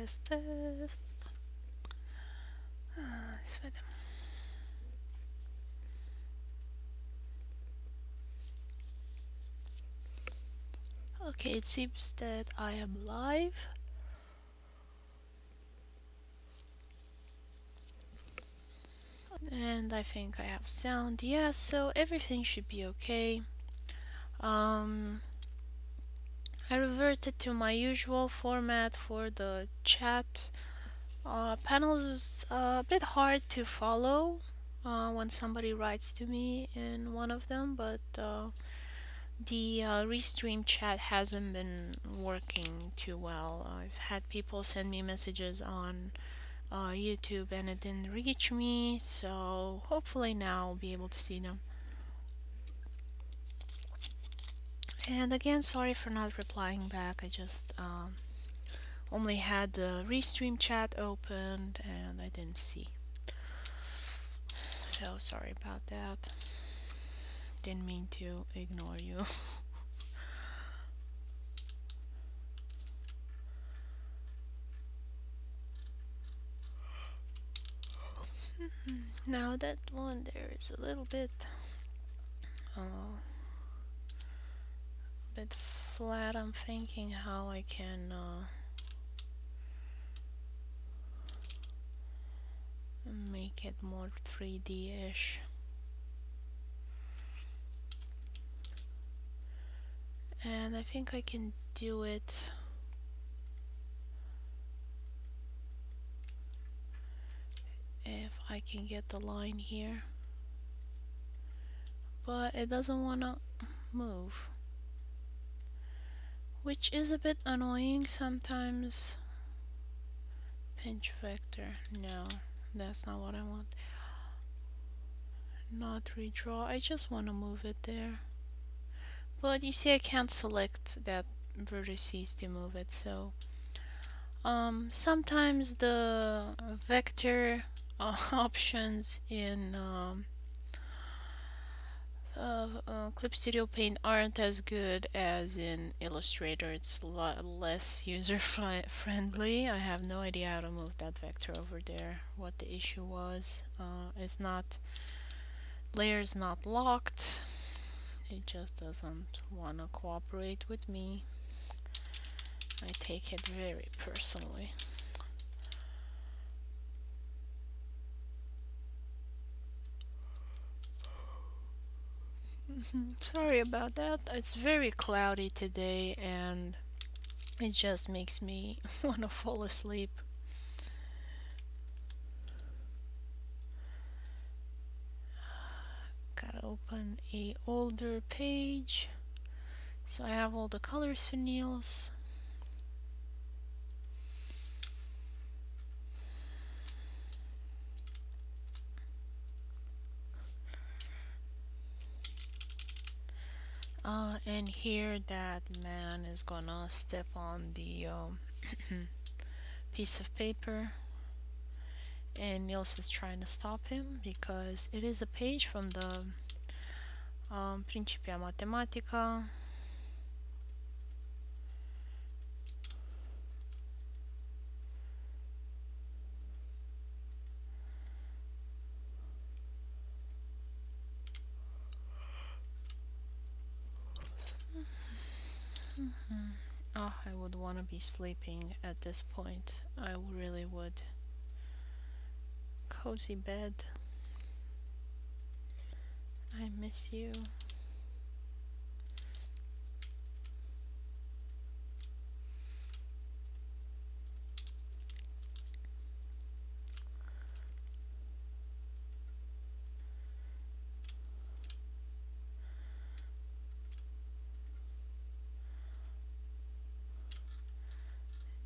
test. Okay, it seems that I am live. And I think I have sound. Yeah, so everything should be okay. I reverted to my usual format for the chat. Panels is a bit hard to follow when somebody writes to me in one of them, but the restream chat hasn't been working too well. I've had people send me messages on YouTube and it didn't reach me, so hopefully now I'll be able to see them. And again, sorry for not replying back. I just only had the restream chat opened and I didn't see. So sorry about that. Didn't mean to ignore you. Now that one there is a little bit flat. I'm thinking how I can make it more 3D-ish. And I think I can do it if I can get the line here. But it doesn't want to move, which is a bit annoying sometimes. Pinch vector, no, that's not what I want. Not redraw, I just want to move it there. But you see I can't select that vertices to move it, so sometimes the vector options in Clip Studio Paint aren't as good as in Illustrator. It's a lot less user friendly. I have no idea how to move that vector over there, what the issue was. It's not, layer's not locked. It just doesn't want to cooperate with me. I take it very personally. Sorry about that. It's very cloudy today and it just makes me want to fall asleep. Gotta open a older page. So I have all the colors for Niels. And here that man is gonna step on the piece of paper, and Niels is trying to stop him because it is a page from the Principia Mathematica. Oh, I would want to be sleeping at this point. I really would. Cozy bed. I miss you.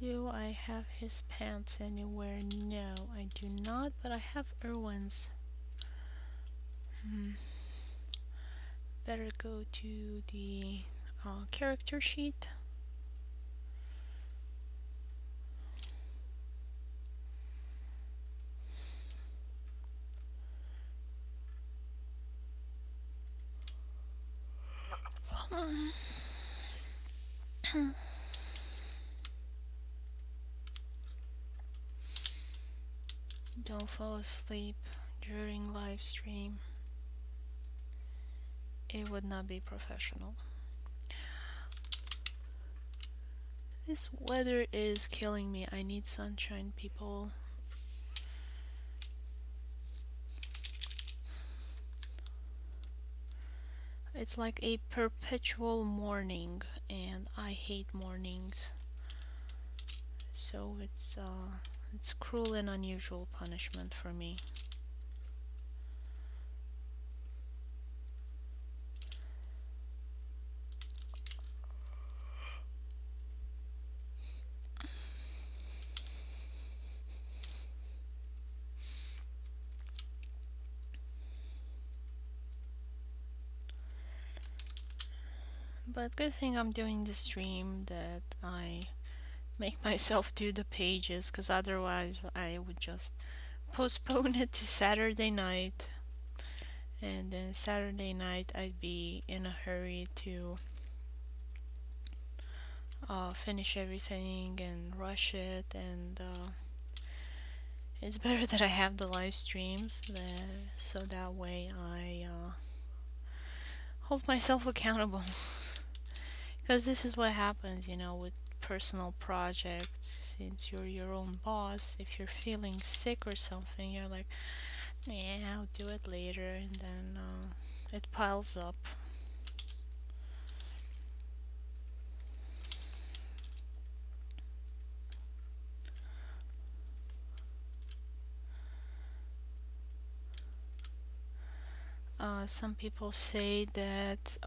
Do I have his pants anywhere? No, I do not, but I have Irwin's. Better go to the character sheet. Don't fall asleep during live stream. It would not be professional. This weather is killing me. I need sunshine, people. It's like a perpetual morning, and I hate mornings. So it's cruel and unusual punishment for me. But good thing I'm doing the stream, that I make myself do the pages, because otherwise I would just postpone it to Saturday night, and then Saturday night I'd be in a hurry to finish everything and rush it, and it's better that I have the live streams, so that way I hold myself accountable. Because this is what happens, with personal projects. Since you're your own boss, if you're feeling sick or something, you're like, yeah, I'll do it later, and then it piles up. Some people say that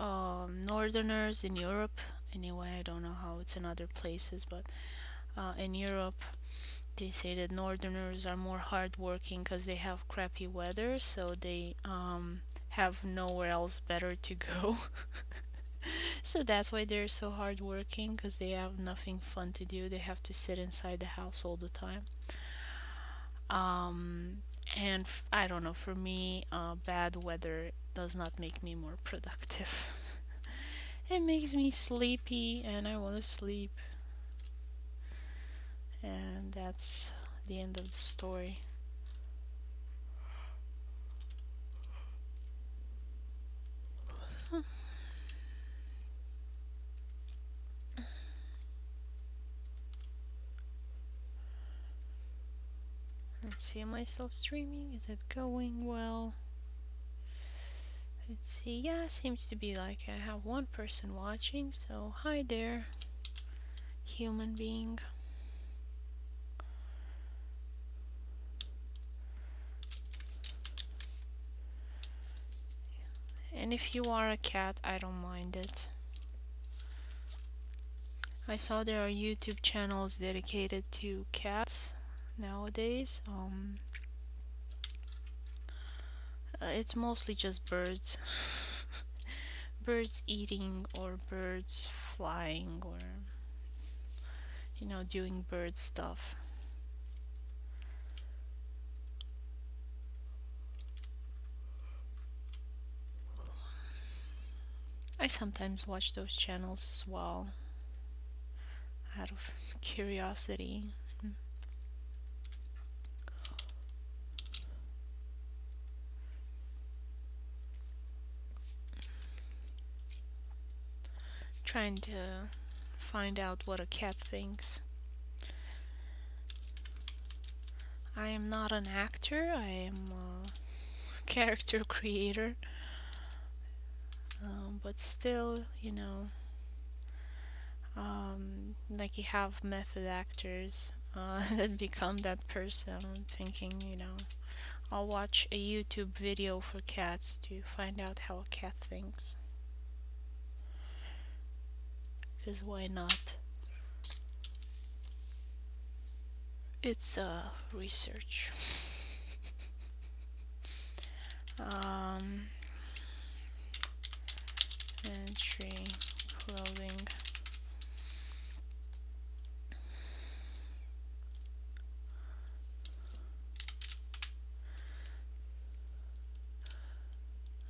northerners in Europe, anyway, I don't know how it's in other places, but in Europe, they say that northerners are more hardworking because they have crappy weather, so they have nowhere else better to go. So that's why they're so hardworking, because they have nothing fun to do. They have to sit inside the house all the time. Um, and I don't know, for me, bad weather does not make me more productive. It makes me sleepy, and I want to sleep. And that's the end of the story. Let's see, am I still streaming? Is it going well? Let's see, yeah, seems to be like I have one person watching, so hi there, human being. And if you are a cat, I don't mind it. I saw there are YouTube channels dedicated to cats nowadays. It's mostly just birds. Birds eating, or birds flying, or doing bird stuff. I sometimes watch those channels as well, out of curiosity. Trying to find out what a cat thinks. I am not an actor, I am a character creator. But still, like you have method actors that become that person. I'm thinking, I'll watch a YouTube video for cats to find out how a cat thinks. Because why not? It's research. Entry, clothing.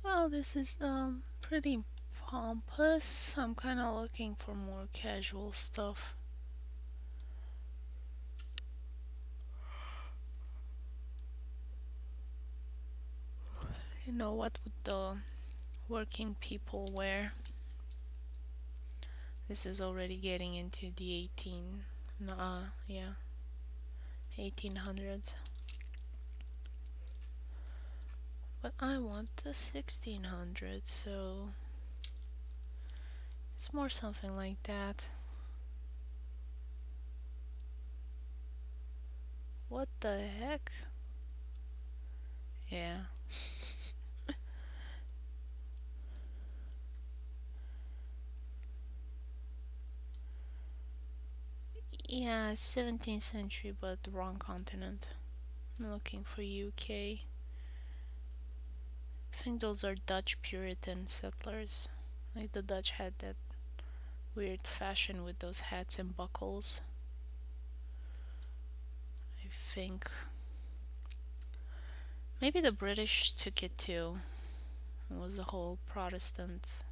Well, this is pretty pompous. I'm kind of looking for more casual stuff. know what would the working people wear. This is already getting into the 1800s. But I want the 1600s, so it's more something like that. What the heck? Yeah. Yeah, 17th century, but the wrong continent. I'm looking for UK. I think those are Dutch Puritan settlers. Like the Dutch had that weird fashion with those hats and buckles. I think maybe the British took it too. It was the whole Protestant.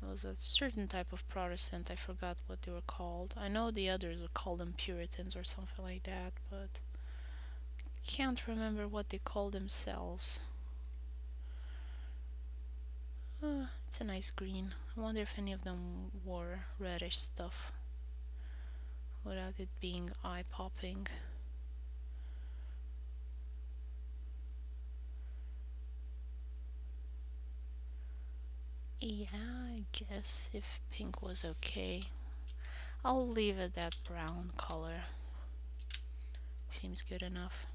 It was a certain type of Protestant. I forgot what they were called. I know the others would call them Puritans or something like that, but can't remember what they called themselves. It's a nice green. I wonder if any of them wore reddish stuff without it being eye-popping. Yeah, I guess if pink was okay. I'll leave it that brown color. Seems good enough.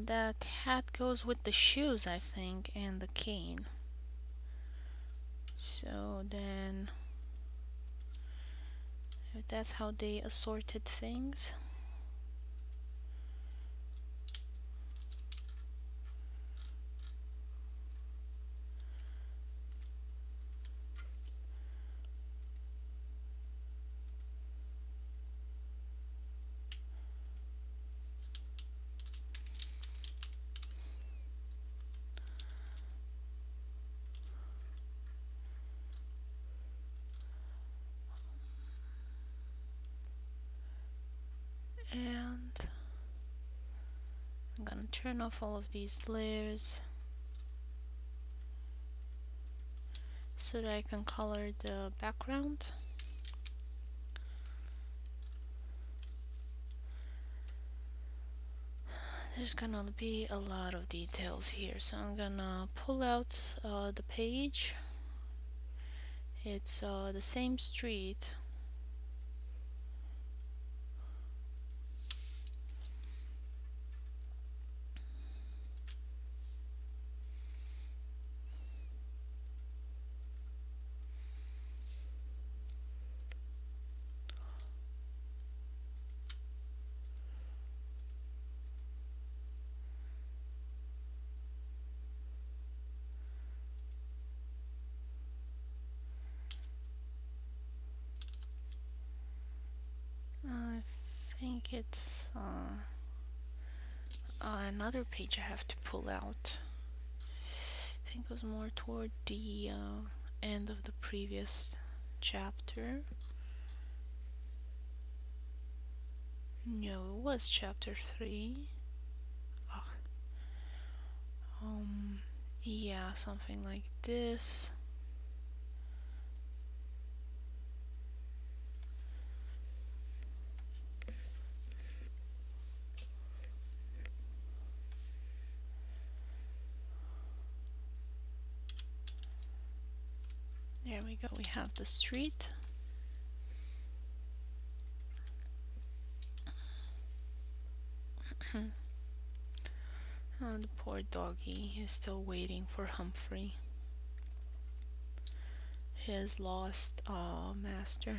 That hat goes with the shoes, I think, and the cane. So then, if that's how they assorted things. And I'm gonna turn off all of these layers so that I can color the background. There's gonna be a lot of details here, so I'm gonna pull out the page. It's the same street. I think it's another page I have to pull out. I think it was more toward the end of the previous chapter. No, it was chapter 3. Ugh. Yeah, something like this. There we go, we have the street. Oh, the poor doggy is still waiting for Humphrey, his lost master.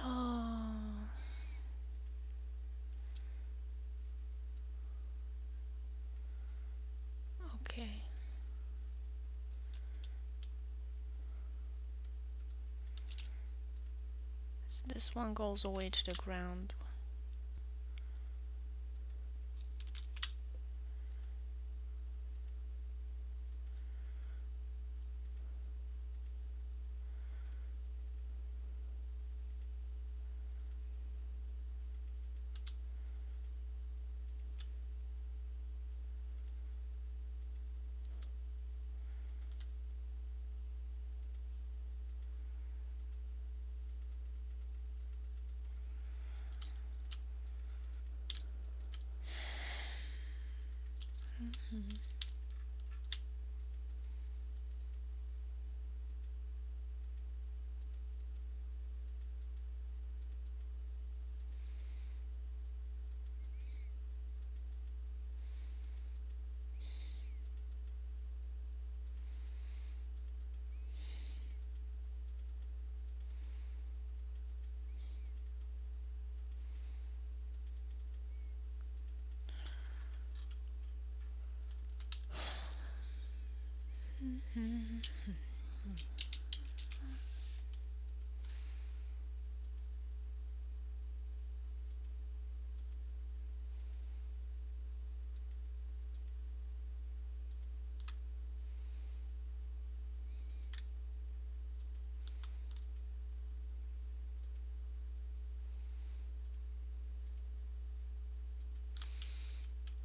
Oh, okay. So this one goes away to the ground.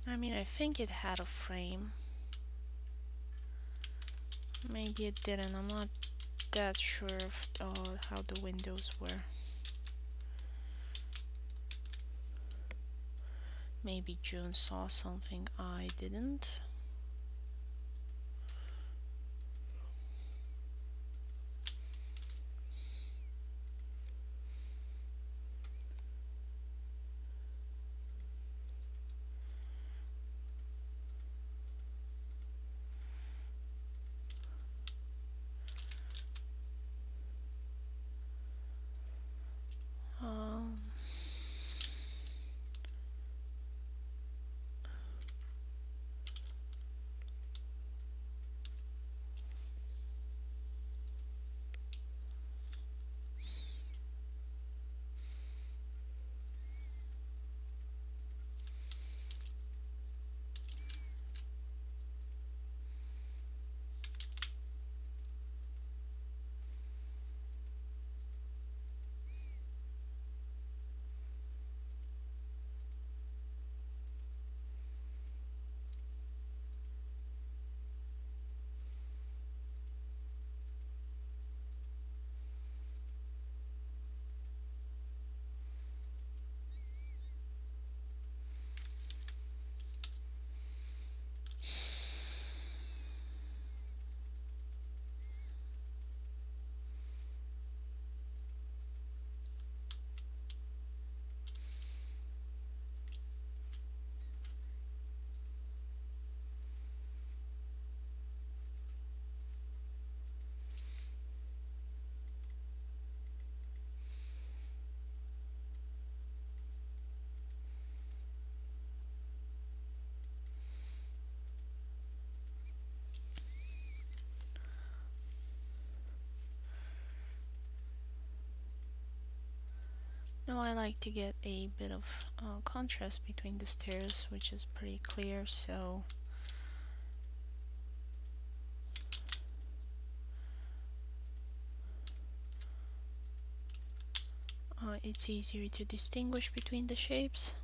I mean, I think it had a frame. Maybe it didn't. I'm not that sure of how the windows were. Maybe June saw something I didn't. Um, Now I like to get a bit of contrast between the stairs, which is pretty clear, so it's easier to distinguish between the shapes.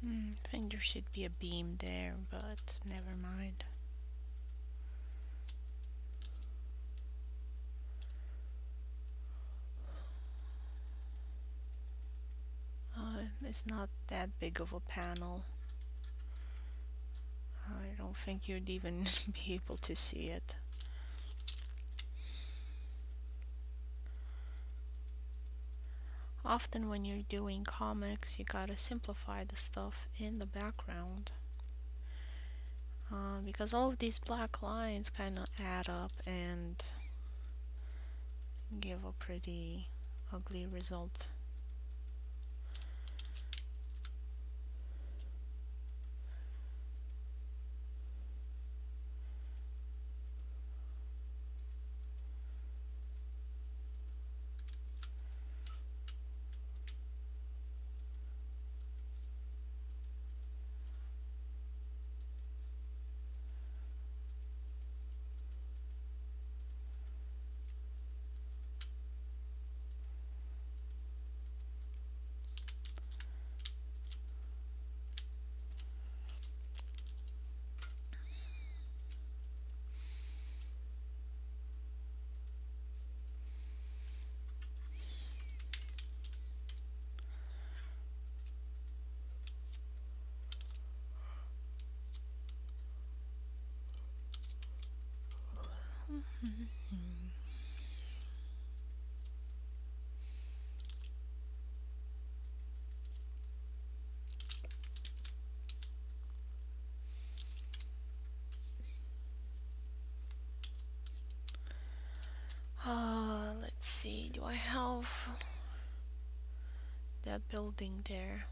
I think there should be a beam there, but never mind. It's not that big of a panel. I don't think you'd even be able to see it. Often when you're doing comics, you gotta simplify the stuff in the background. Because all of these black lines kind of add up and give a pretty ugly result. Let's see, do I have that building there?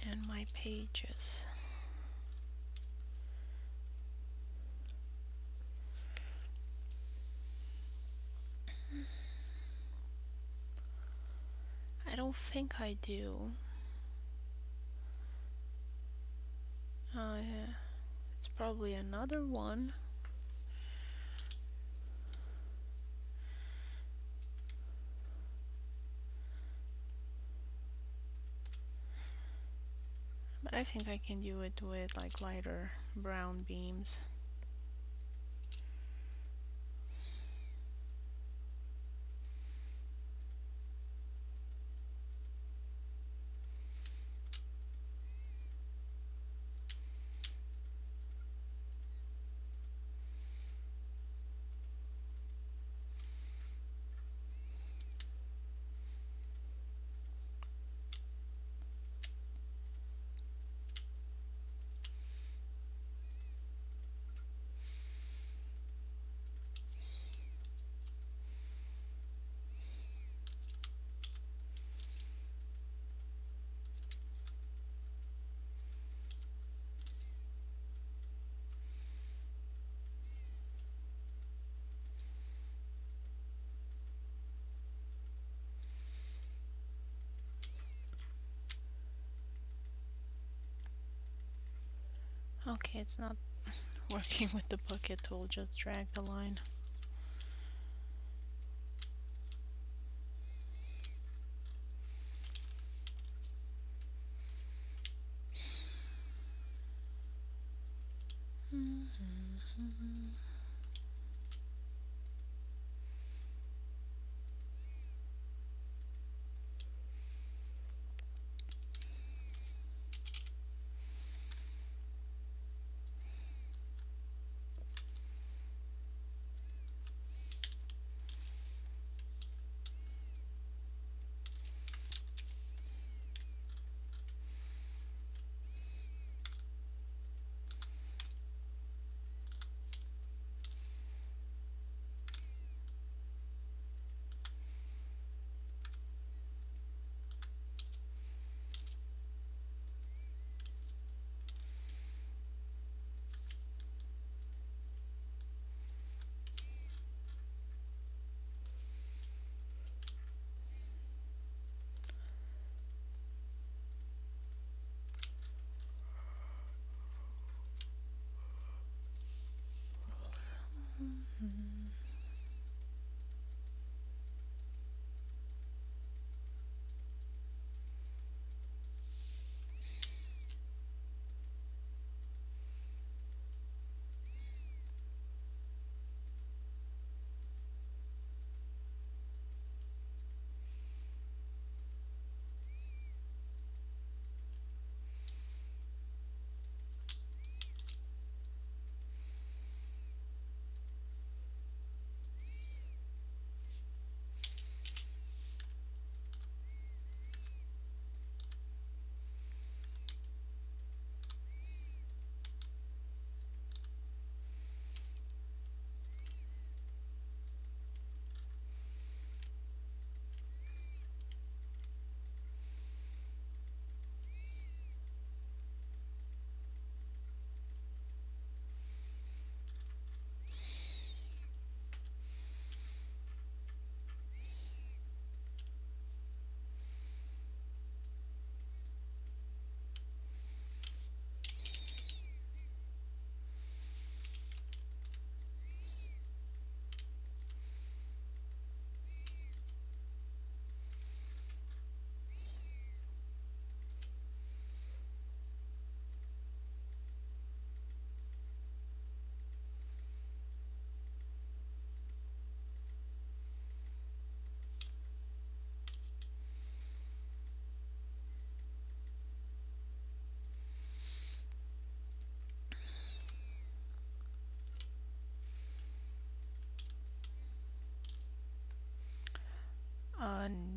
And my pages. I don't think I do. Yeah. It's probably another one. But I think I can do it with like lighter brown beams. Okay, it's not working with the bucket tool, just drag the line.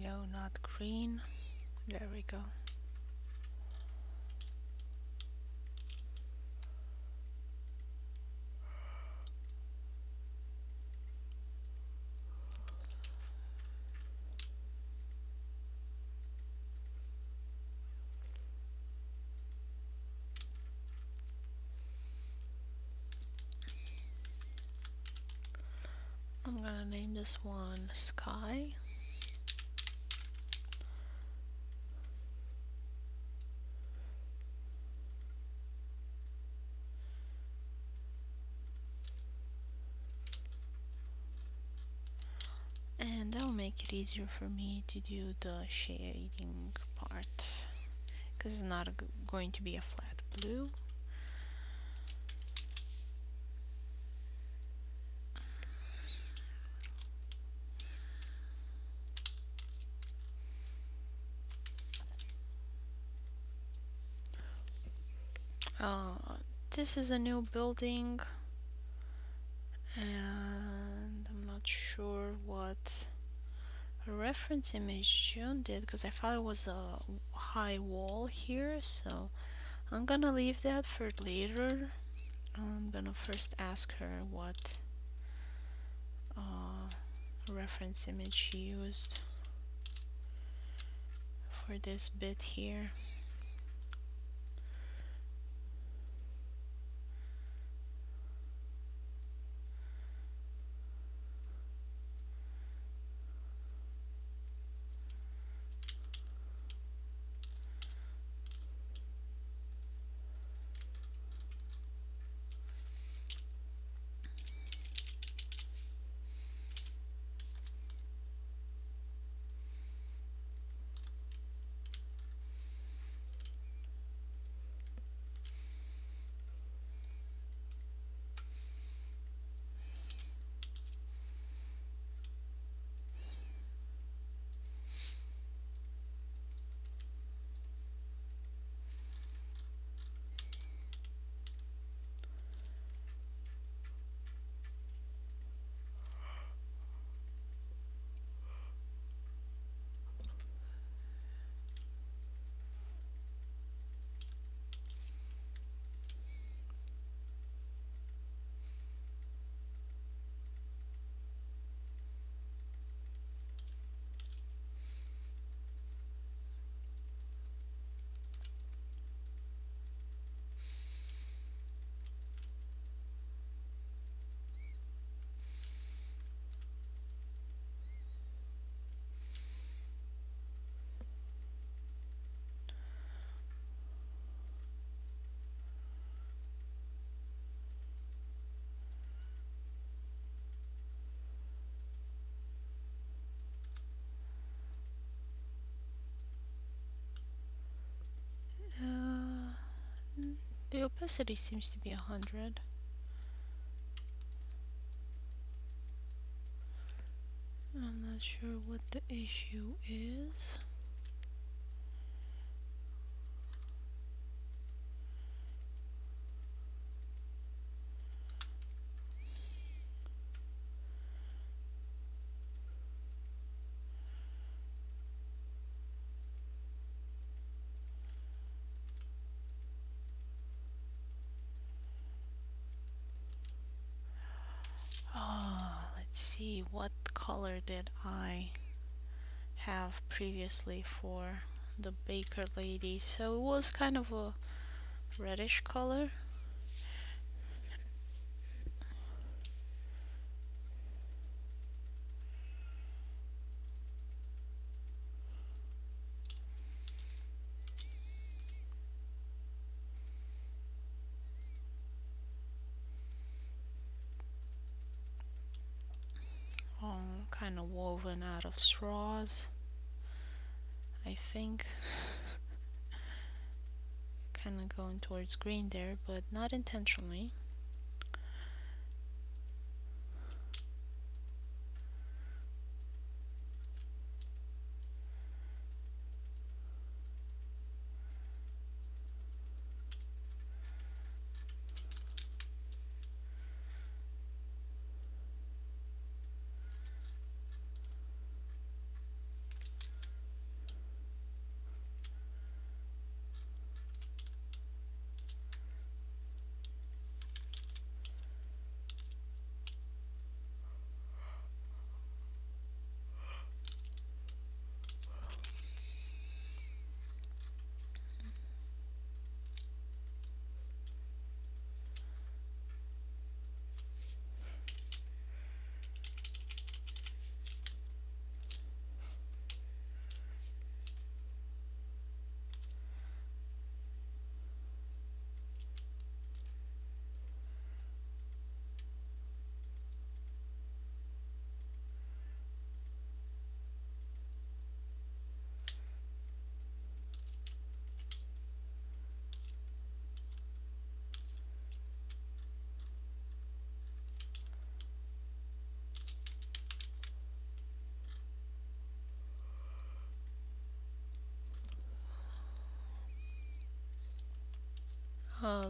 No, not green. There we go. I'm gonna name this one Sky. And that will make it easier for me to do the shading part, because it's not going to be a flat blue. This is a new building, and I'm not sure what reference image June did, because I thought it was a high wall here, so I'm gonna leave that for later. I'm gonna first ask her what reference image she used for this bit here. The opacity seems to be 100. I'm not sure what the issue is. Let's see, what color did I have previously for the baker lady? So it was kind of a reddish color. Kind of woven out of straws, I think. Kind of going towards green there, but not intentionally.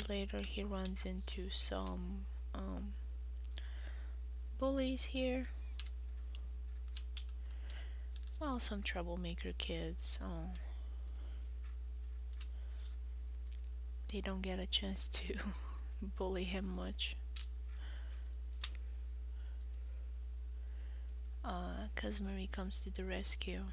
Later he runs into some bullies here. Well, some troublemaker kids. They don't get a chance to bully him much. 'Cause Marie comes to the rescue.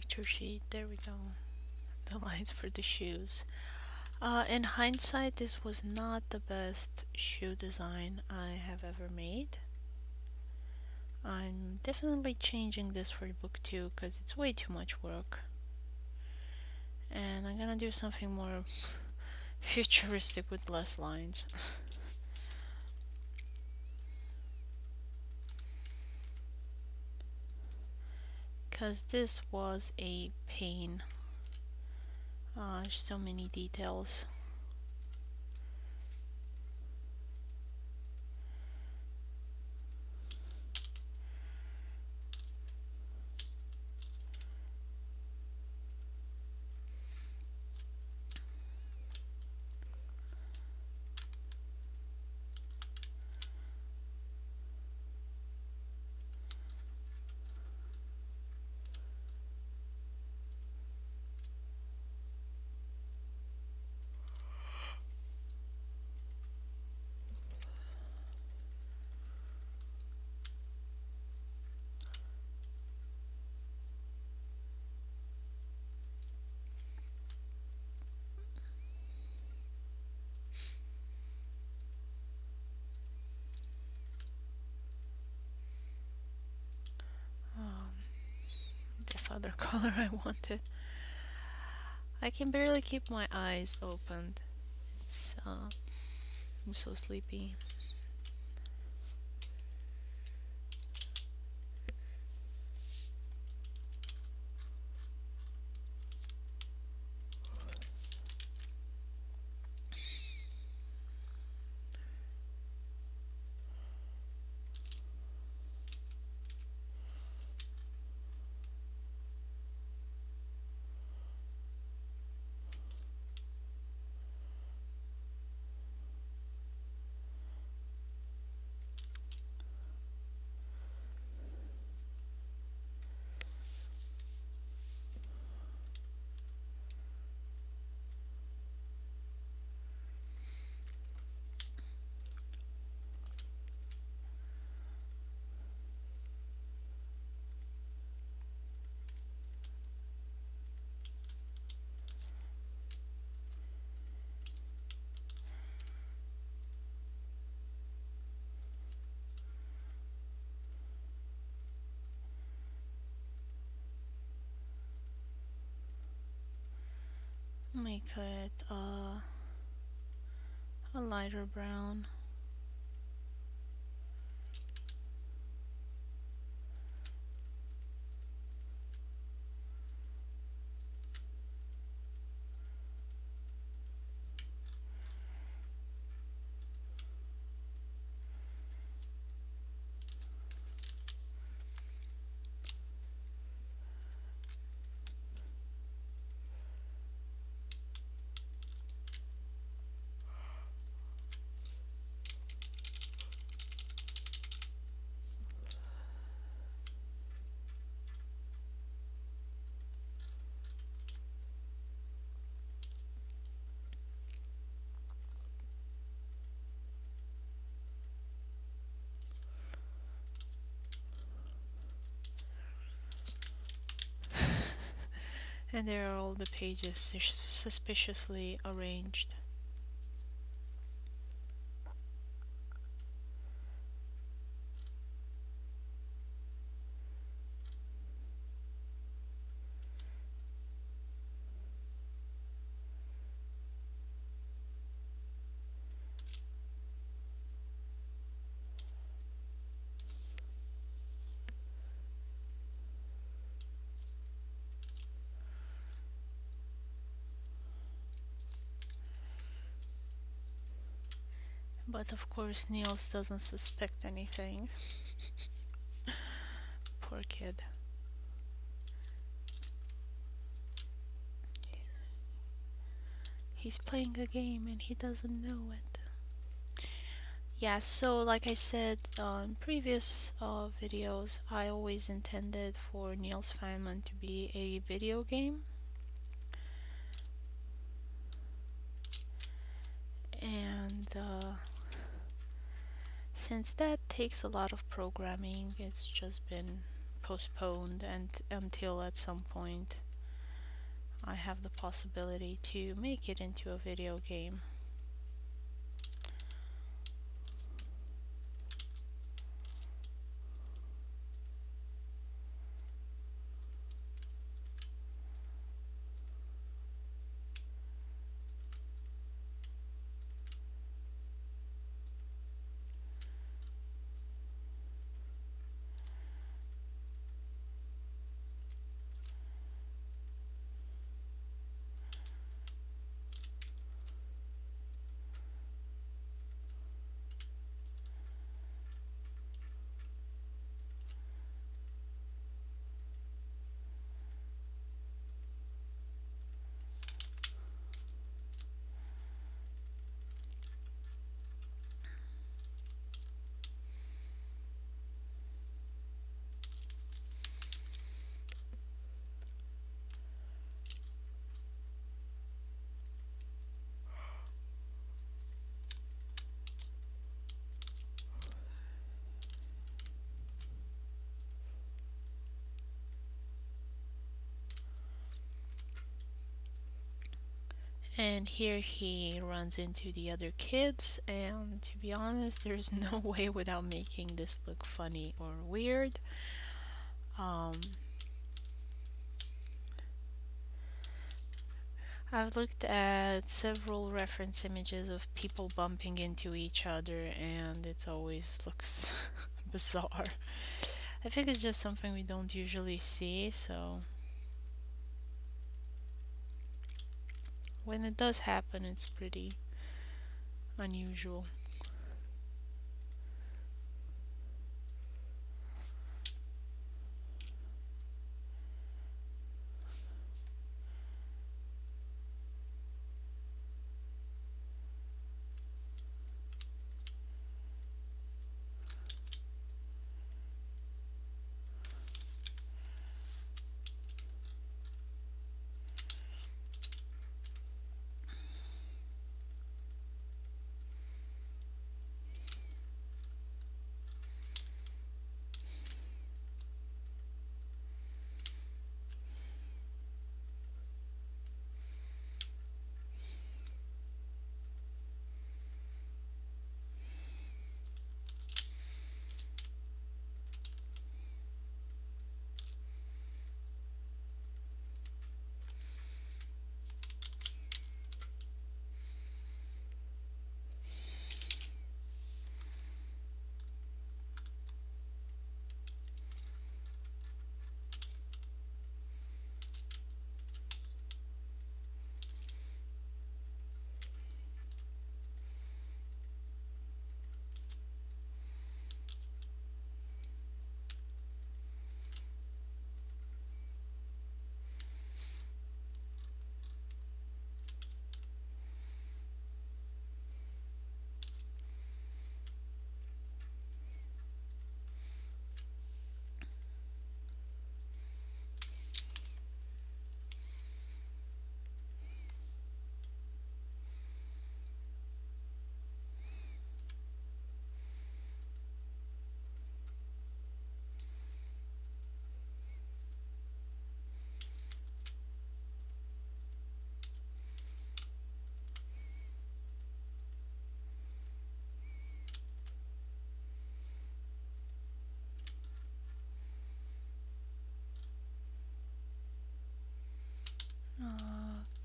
character sheet. There we go. The lines for the shoes. In hindsight, this was not the best shoe design I have ever made. I'm definitely changing this for book 2 because it's way too much work. And I'm gonna do something more futuristic with less lines. Because this was a pain. So many details. This other color I wanted. I can barely keep my eyes opened. I'm so sleepy. Make it a lighter brown. And there are all the pages suspiciously arranged. But of course Niels doesn't suspect anything. Poor kid. He's playing a game and he doesn't know it. Yeah, so like I said in previous videos, I always intended for Niels Feynman to be a video game. And since that takes a lot of programming, it's just been postponed and until at some point I have the possibility to make it into a video game. And here he runs into the other kids, and to be honest, there's no way without making this look funny or weird. I've looked at several reference images of people bumping into each other, and it always looks bizarre. I think it's just something we don't usually see, so when it does happen, it's pretty unusual.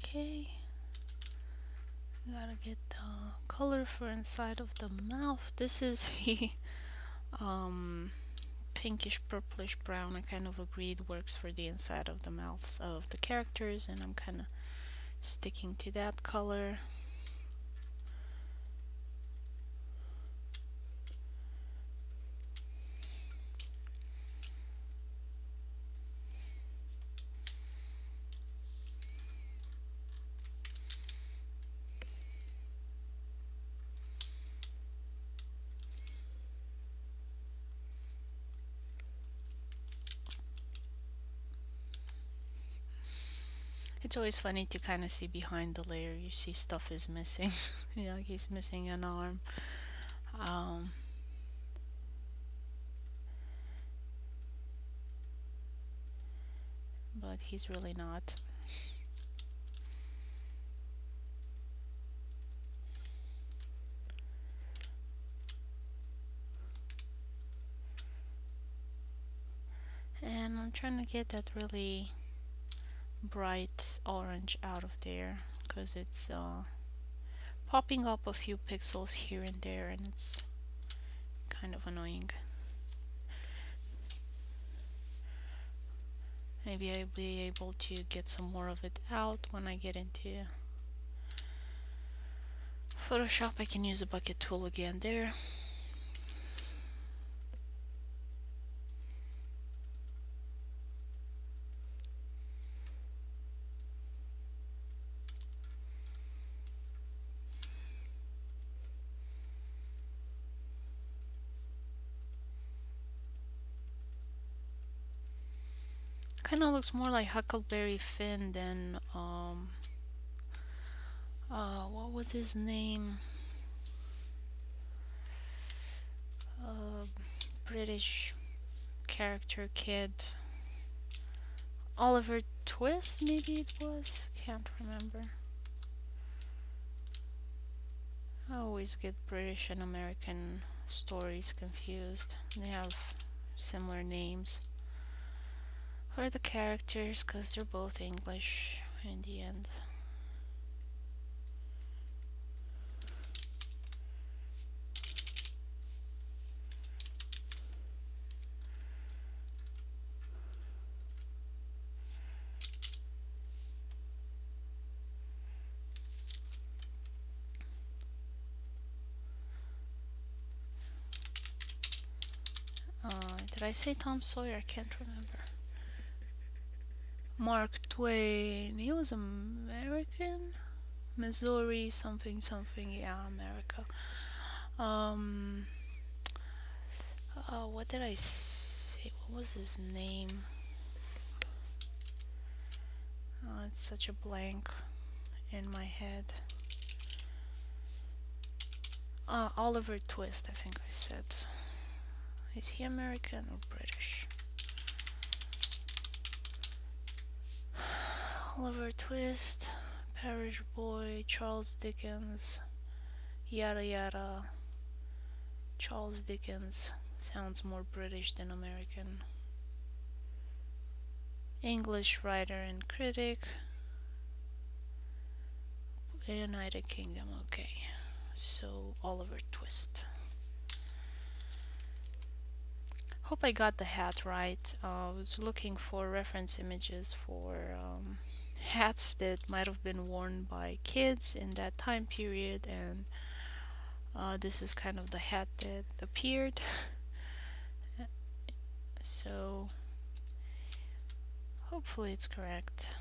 Okay, gotta get the color for inside of the mouth. This is a pinkish purplish brown. I kind of agreed works for the inside of the mouths of the characters, and I'm kind of sticking to that color. It's always funny to kind of see behind the layer. You see stuff is missing. You know, he's missing an arm. Um, but he's really not. And I'm trying to get that really bright orange out of there because it's popping up a few pixels here and there, and it's kind of annoying. Maybe I'll be able to get some more of it out when I get into Photoshop. I can use a bucket tool again there. Kind of looks more like Huckleberry Finn than what was his name? British character kid. Oliver Twist, maybe it was? Can't remember. I always get British and American stories confused. They have similar names for the characters because they're both English in the end. Did I say Tom Sawyer? I can't remember. Mark Twain. He was American? Missouri something something. Yeah, America. What did I say? What was his name? It's such a blank in my head. Oliver Twist, I think I said. Is he American or British? Oliver Twist, Parish Boy, Charles Dickens, yada yada. Charles Dickens sounds more British than American. English writer and critic. United Kingdom, okay. So, Oliver Twist. Hope I got the hat right. I was looking for reference images for hats that might have been worn by kids in that time period, and this is kind of the hat that appeared. So hopefully it's correct.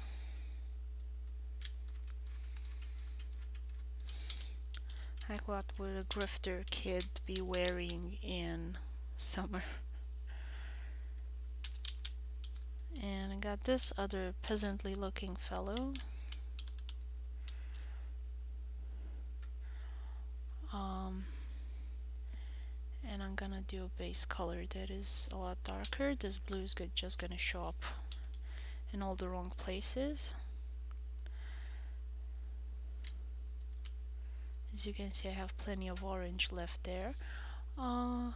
Like, what would a grifter kid be wearing in summer? And I got this other peasantly looking fellow. And I'm gonna do a base color that is a lot darker. This blue is just gonna show up in all the wrong places. As you can see, I have plenty of orange left there. And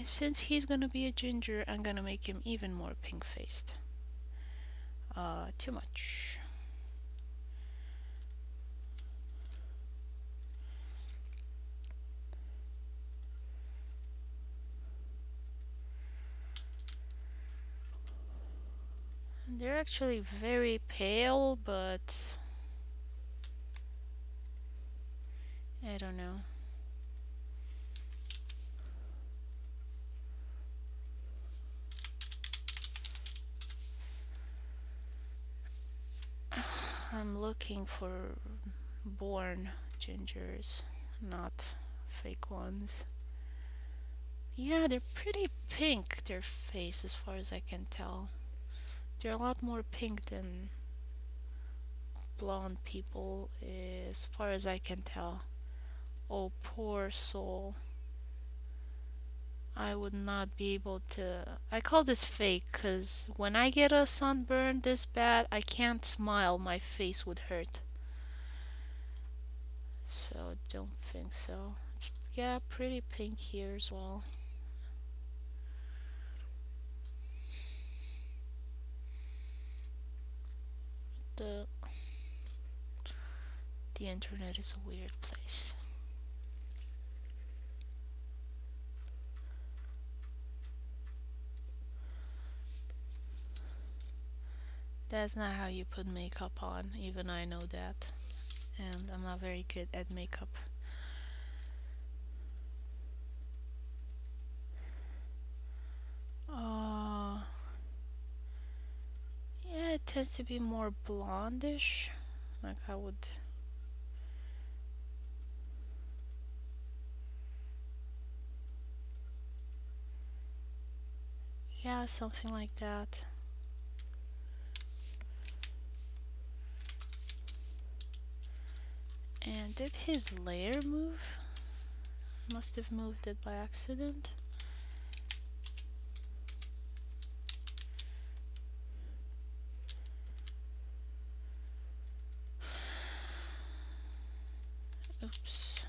since he's gonna be a ginger, I'm gonna make him even more pink-faced. Too much. They're actually very pale, but I don't know. I'm looking for born gingers, not fake ones. Yeah, they're pretty pink, their face, as far as I can tell. They're a lot more pink than blonde people, as far as I can tell. Oh, poor soul. I would not be able to. I call this fake because when I get a sunburn this bad, I can't smile. My face would hurt. So don't think so. Yeah, pretty pink here as well. The the internet is a weird place. That's not how you put makeup on. Even I know that. And I'm not very good at makeup. Uh, yeah, it tends to be more blondish. Like I would. Yeah, something like that. And did his layer move? Must have moved it by accident. Oops.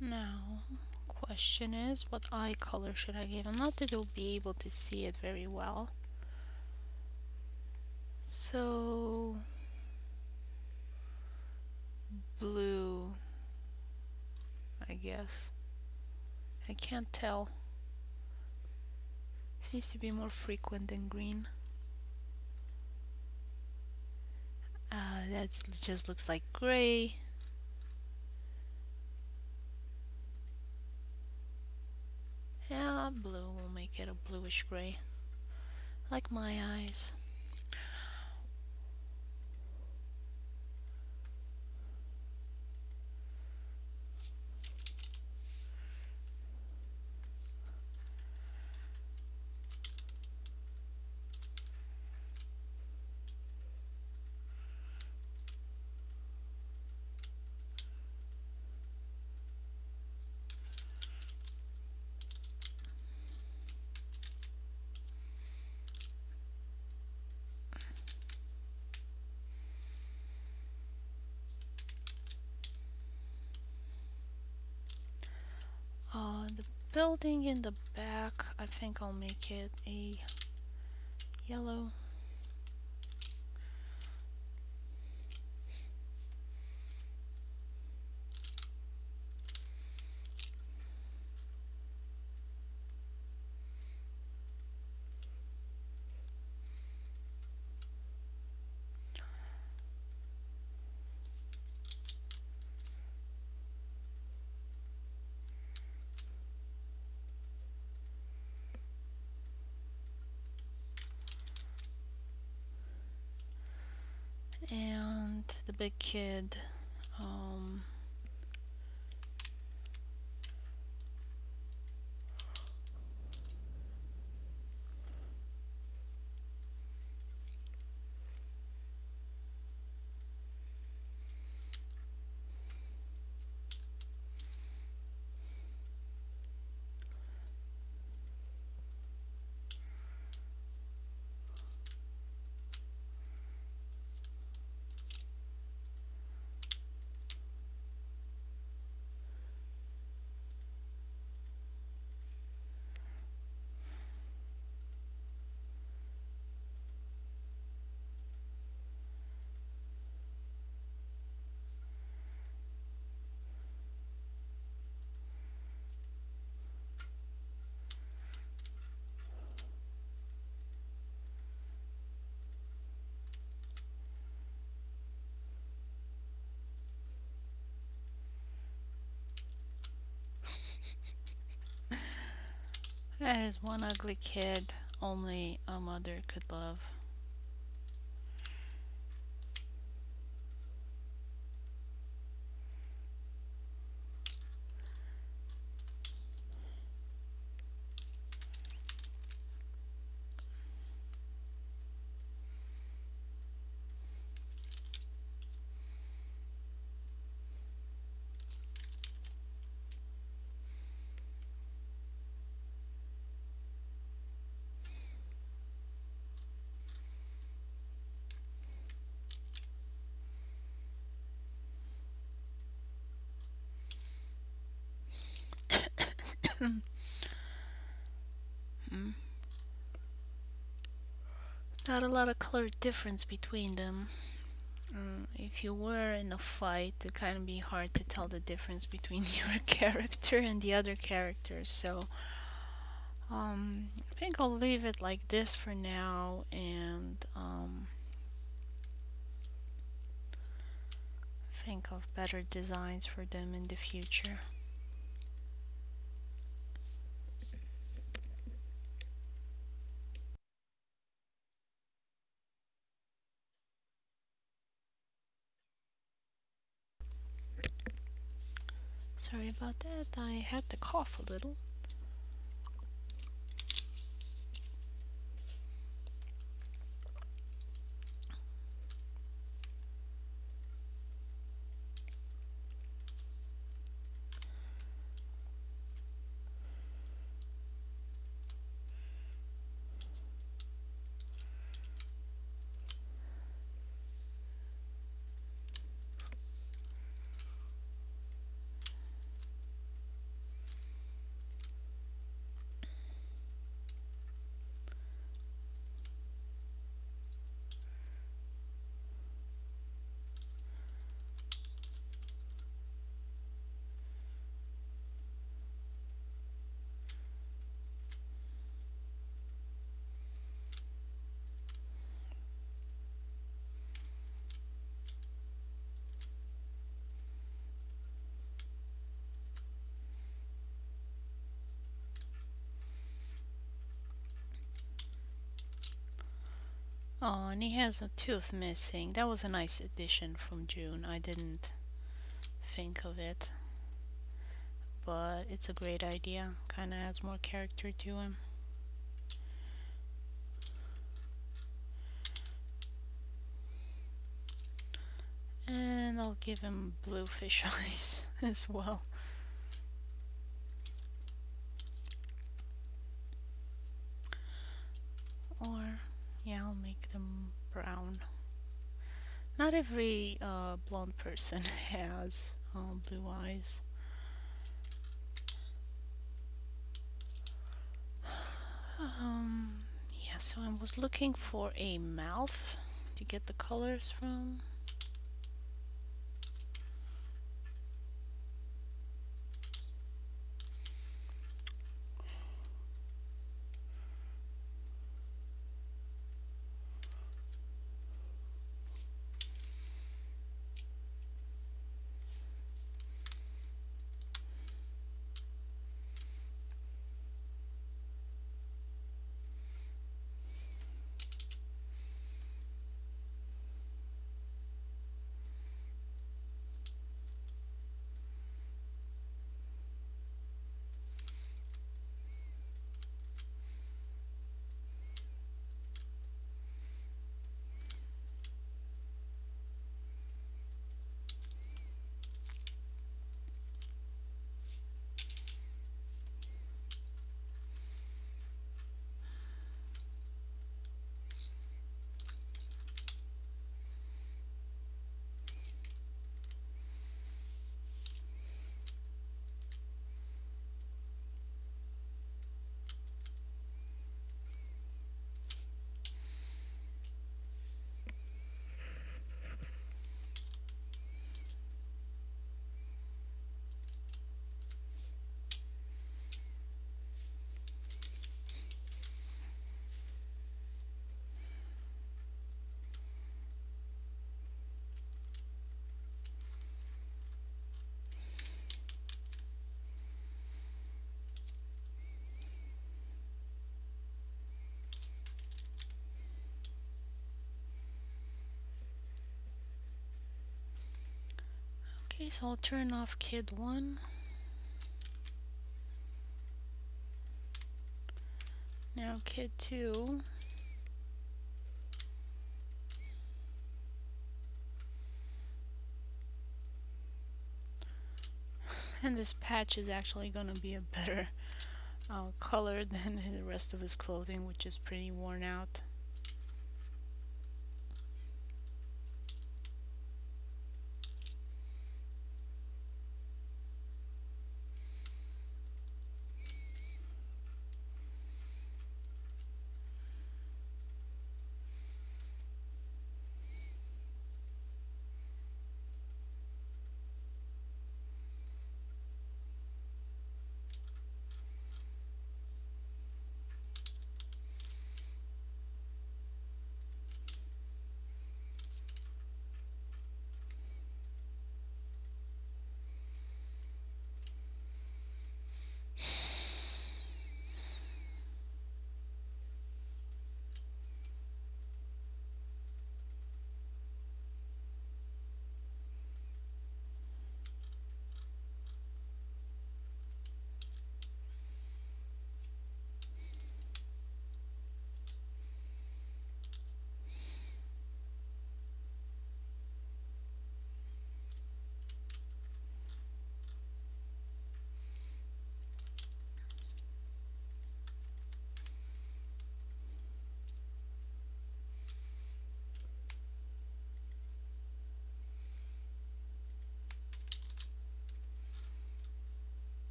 Now, question is, what eye color should I give him? Not that you'll be able to see it very well. So, blue, I guess. I can't tell. Seems to be more frequent than green. That just looks like gray. Yeah, blue will make it a bluish gray. Like my eyes. The building in the back, I think I'll make it a yellow. And the big kid, That is one ugly kid only a mother could love. Not a lot of color difference between them. If you were in a fight, it kind of be hard to tell the difference between your character and the other characters. So, I think I'll leave it like this for now, and think of better designs for them in the future. Sorry about that. I had to cough a little. Oh, and he has a tooth missing. That was a nice addition from June. I didn't think of it, but it's a great idea. Kind of adds more character to him. And I'll give him blue fish eyes as well. Or, yeah, I'll make them brown. Not every blonde person has blue eyes. Yeah, so I was looking for a mouth to get the colors from. Okay, so I'll turn off kid 1. Now kid 2. And this patch is actually gonna be a better color than the rest of his clothing, which is pretty worn out.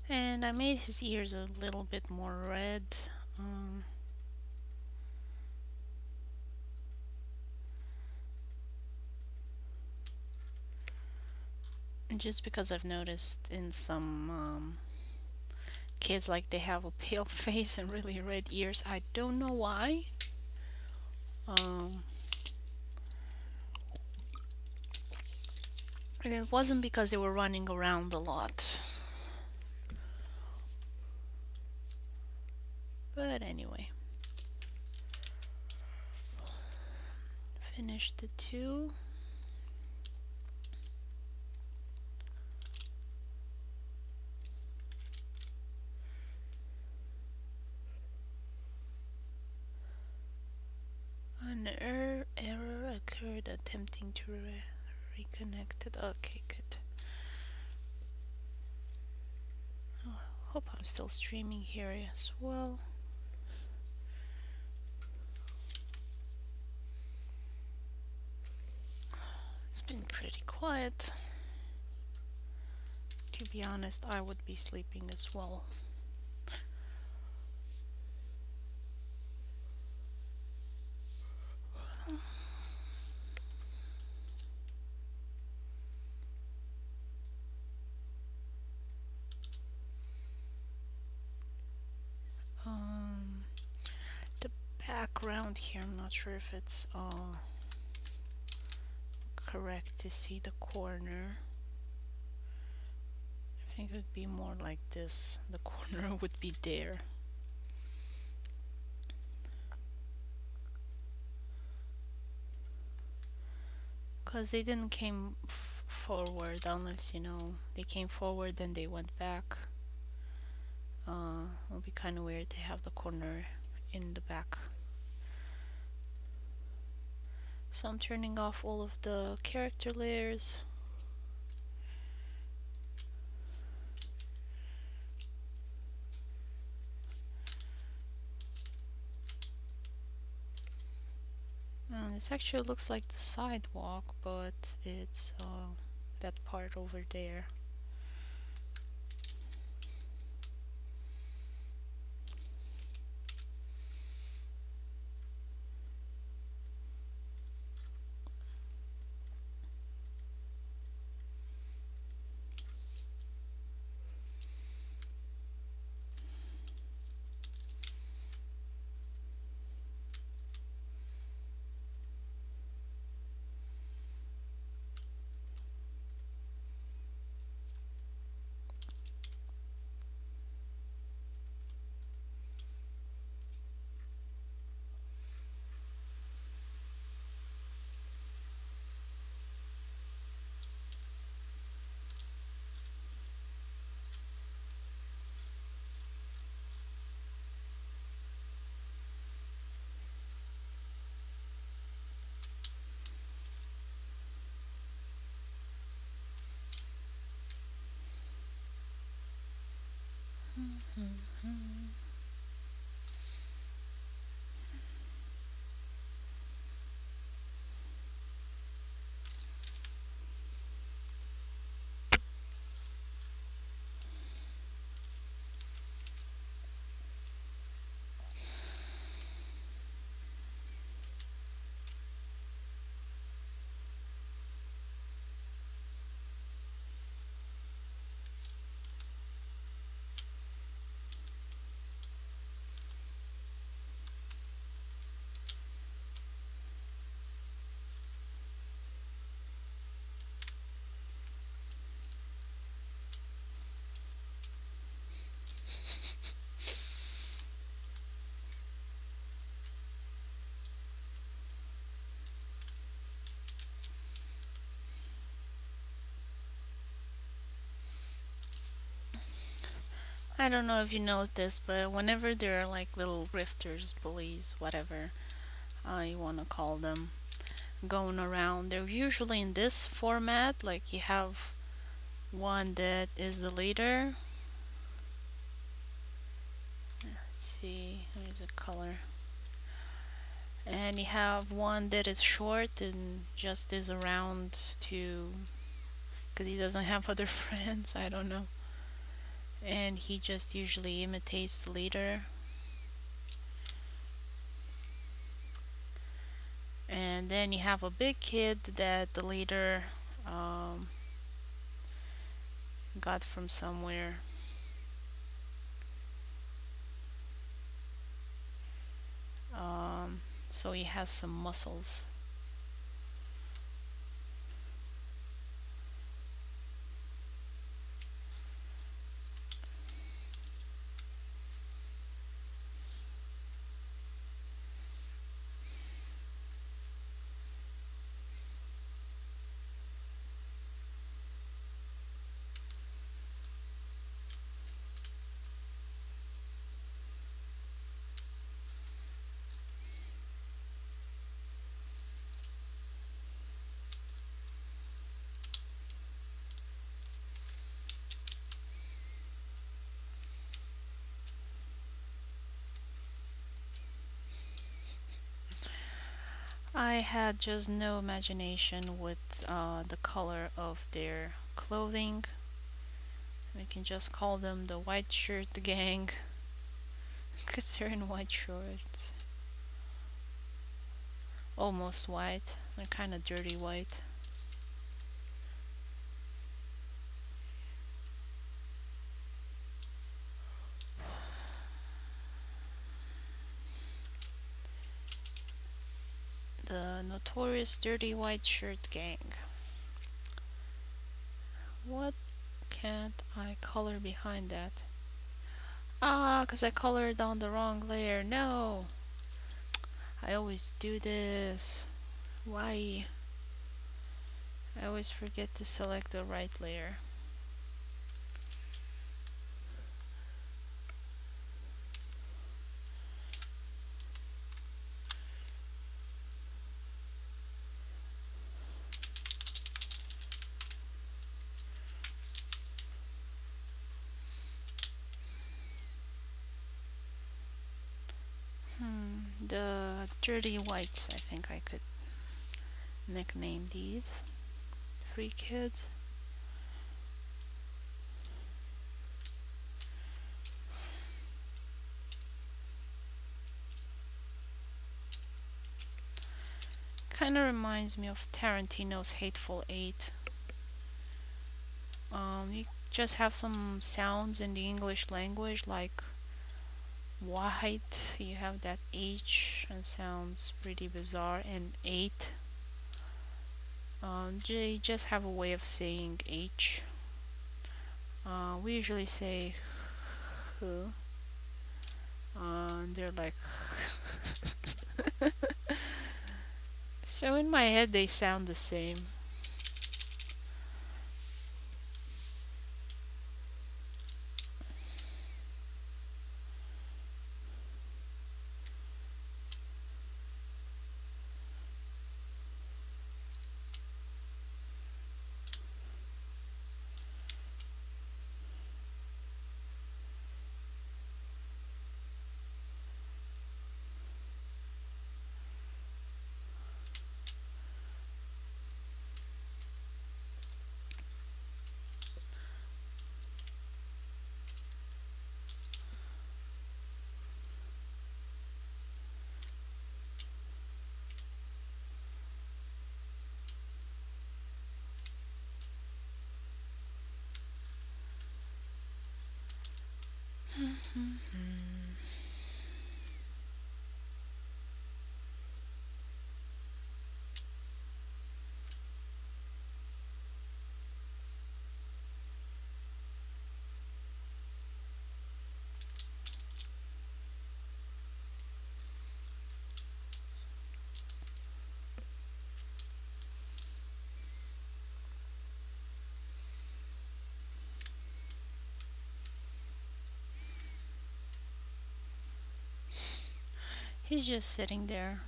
And I made his ears a little bit more red. Just because I've noticed in some kids, like, they have a pale face and really red ears. I don't know why. And it wasn't because they were running around a lot. But anyway. Finish the 2. An error occurred attempting to reconnect it. Okay, good. Oh, hope I'm still streaming here as well. It's been pretty quiet. To be honest, I would be sleeping as well. The background here, I'm not sure if it's correct to see the corner. I think it would be more like this. The corner would be there. Because they didn't came forward, unless, you know, they came forward then they went back. It'll be kind of weird to have the corner in the back. So I'm turning off all of the character layers. This actually looks like the sidewalk, but it's that part over there. I don't know if you know this, but whenever there are like little grifters, bullies, whatever you want to call them, going around, they're usually in this format. Like you have one that is the leader. Let's see, here's a color. And you have one that is short and just is around to, because he doesn't have other friends, I don't know. And he just usually imitates the leader. And then you have a big kid that the leader got from somewhere. So he has some muscles. I had just no imagination with the color of their clothing. We can just call them the white shirt gang because they're in white shorts. Almost white. They're kind of dirty white. The notorious dirty white shirt gang. What can't I color behind that? Ah, because I colored on the wrong layer. No! I always do this. Why? I always forget to select the right layer. The dirty whites, I think I could nickname these. Free kids. Kind of reminds me of Tarantino's Hateful Eight. You just have some sounds in the English language like white. You have that H and sounds pretty bizarre, and eight. They just have a way of saying H. We usually say huh. They're like so in my head they sound the same. He's just sitting there.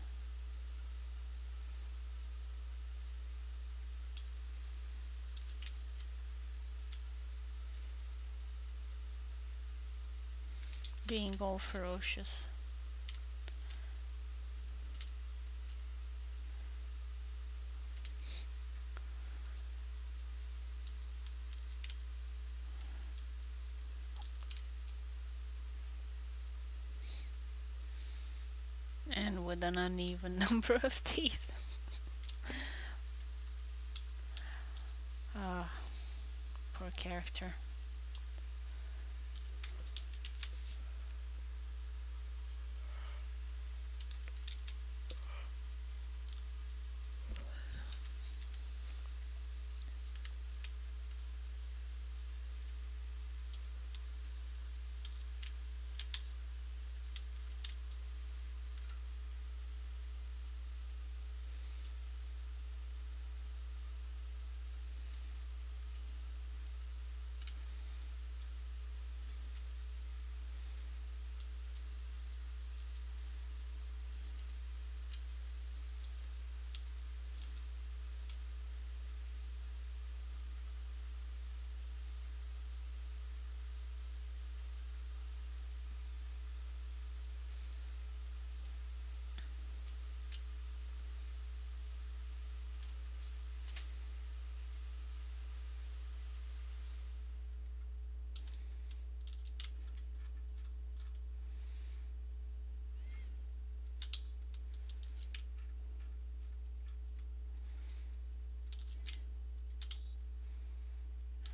Being all ferocious. And with an uneven number of teeth. Ah, poor character.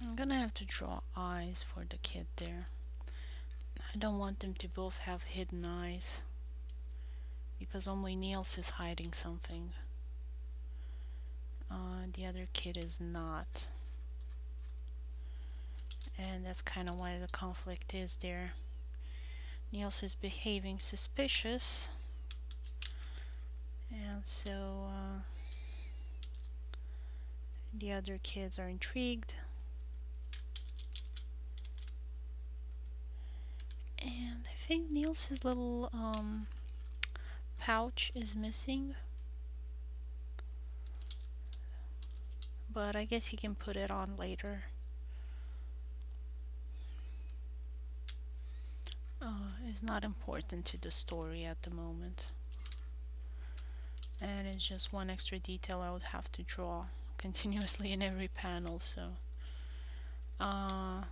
I'm gonna have to draw eyes for the kid there. I don't want them to both have hidden eyes, because only Niels is hiding something. The other kid is not. And that's kind of why the conflict is there. Niels is behaving suspicious. And so the other kids are intrigued. And I think Niels' little pouch is missing. But I guess he can put it on later. It's not important to the story at the moment. And it's just one extra detail I would have to draw continuously in every panel, so I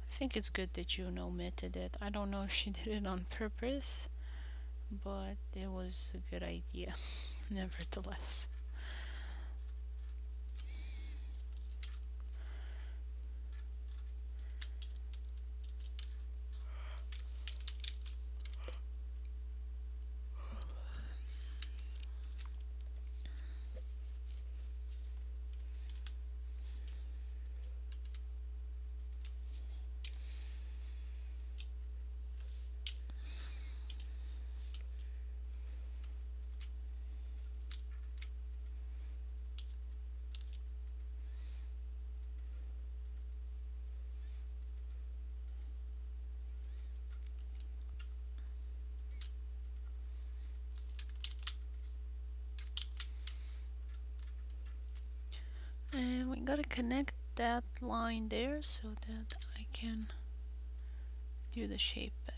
think it's good that June omitted it. I don't know if she did it on purpose, but it was a good idea nevertheless. And we gotta connect that line there so that I can do the shape better.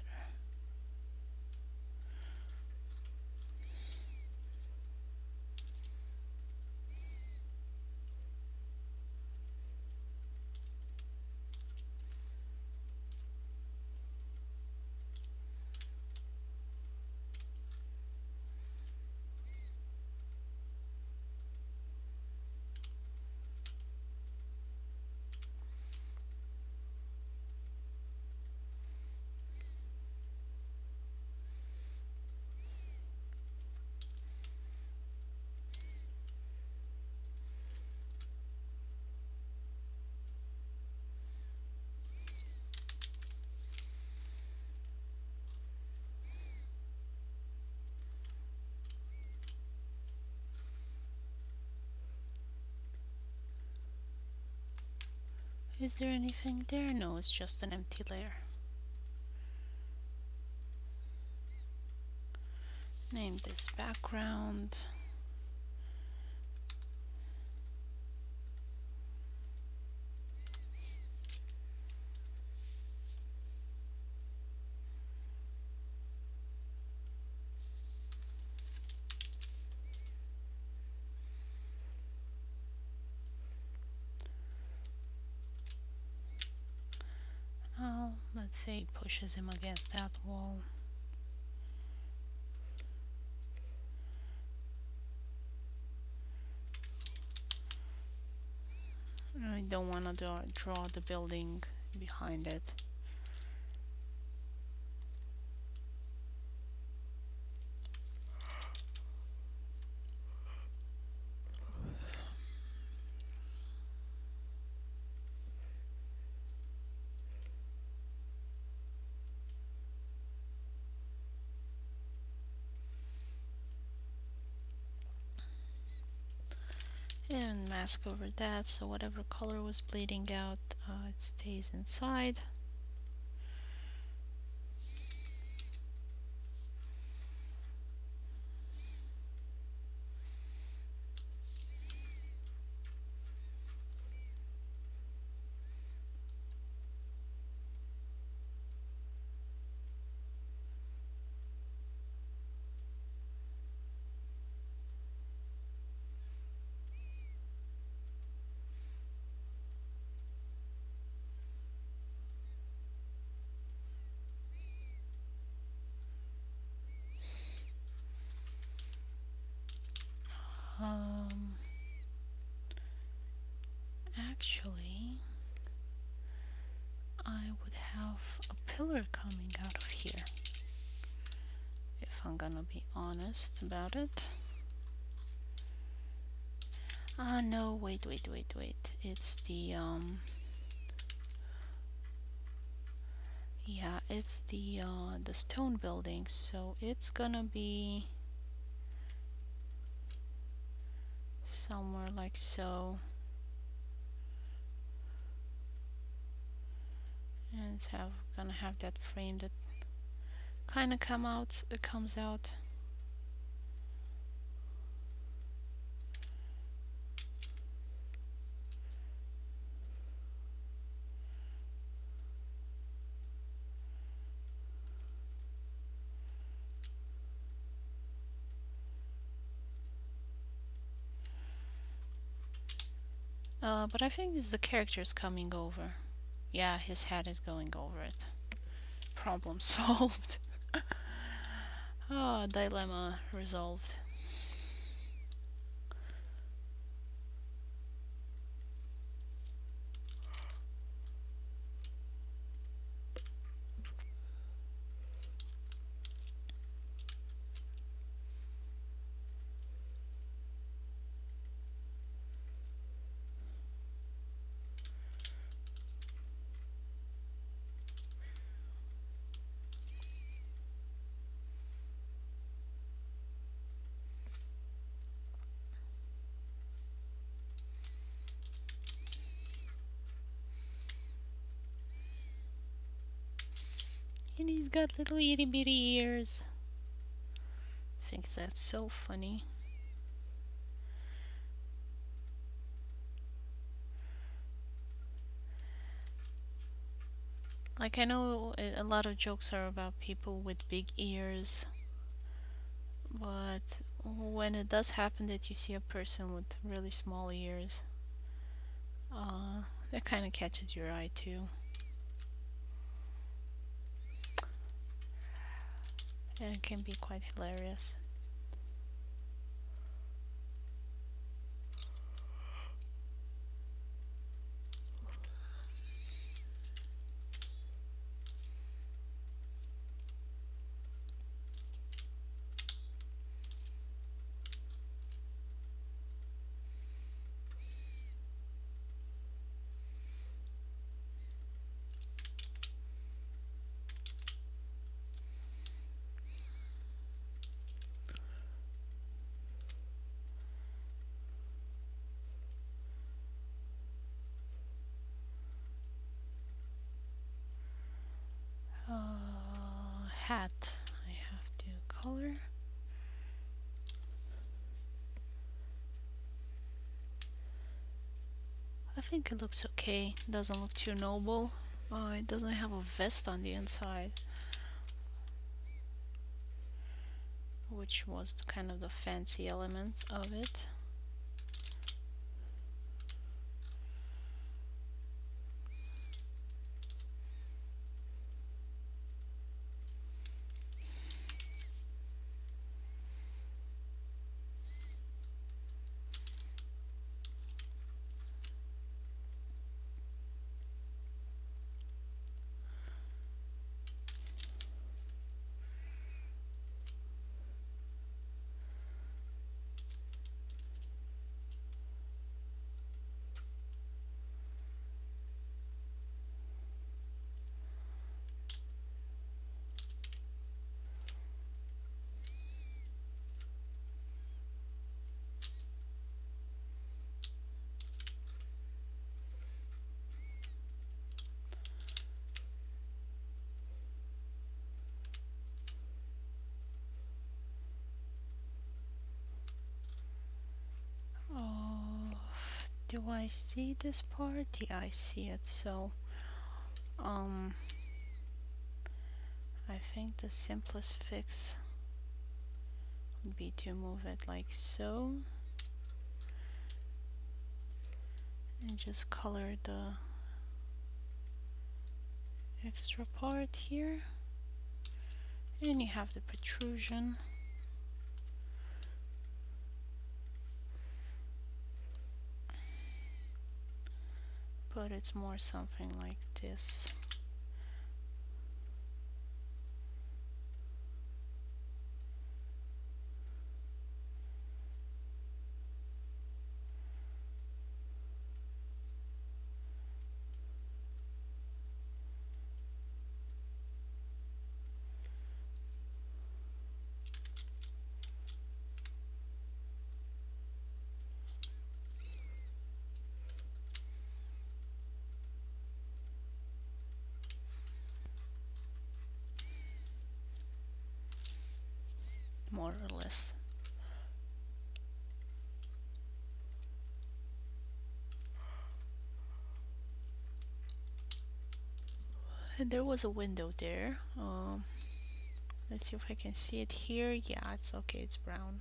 Is there anything there? No, it's just an empty layer. Name this background. Oh, let's say it pushes him against that wall. I don't want to draw the building behind it. And mask over that, so whatever color was bleeding out, it stays inside. Actually, I would have a pillar coming out of here, if I'm gonna be honest about it. No, wait. It's the, yeah, it's the stone building, so it's gonna be somewhere like so. And it's gonna have that frame that kind of comes out. But I think this is the characters coming over. Yeah, his head is going over it. Problem solved. Oh, dilemma resolved. And he's got little itty bitty ears. Thinks that's so funny. Like, I know a lot of jokes are about people with big ears, but when it does happen that you see a person with really small ears, that kind of catches your eye too. And it can be quite hilarious. hat. I have to color. I think it looks okay. It doesn't look too noble. It doesn't have a vest on the inside, which was kind of the fancy element of it. Oh, do I see this part? Yeah, I see it. So, I think the simplest fix would be to move it like so, and just color the extra part here, and you have the protrusion. But it's more something like this. More or less. And there was a window there. Let's see if I can see it here. Yeah, it's okay, it's brown.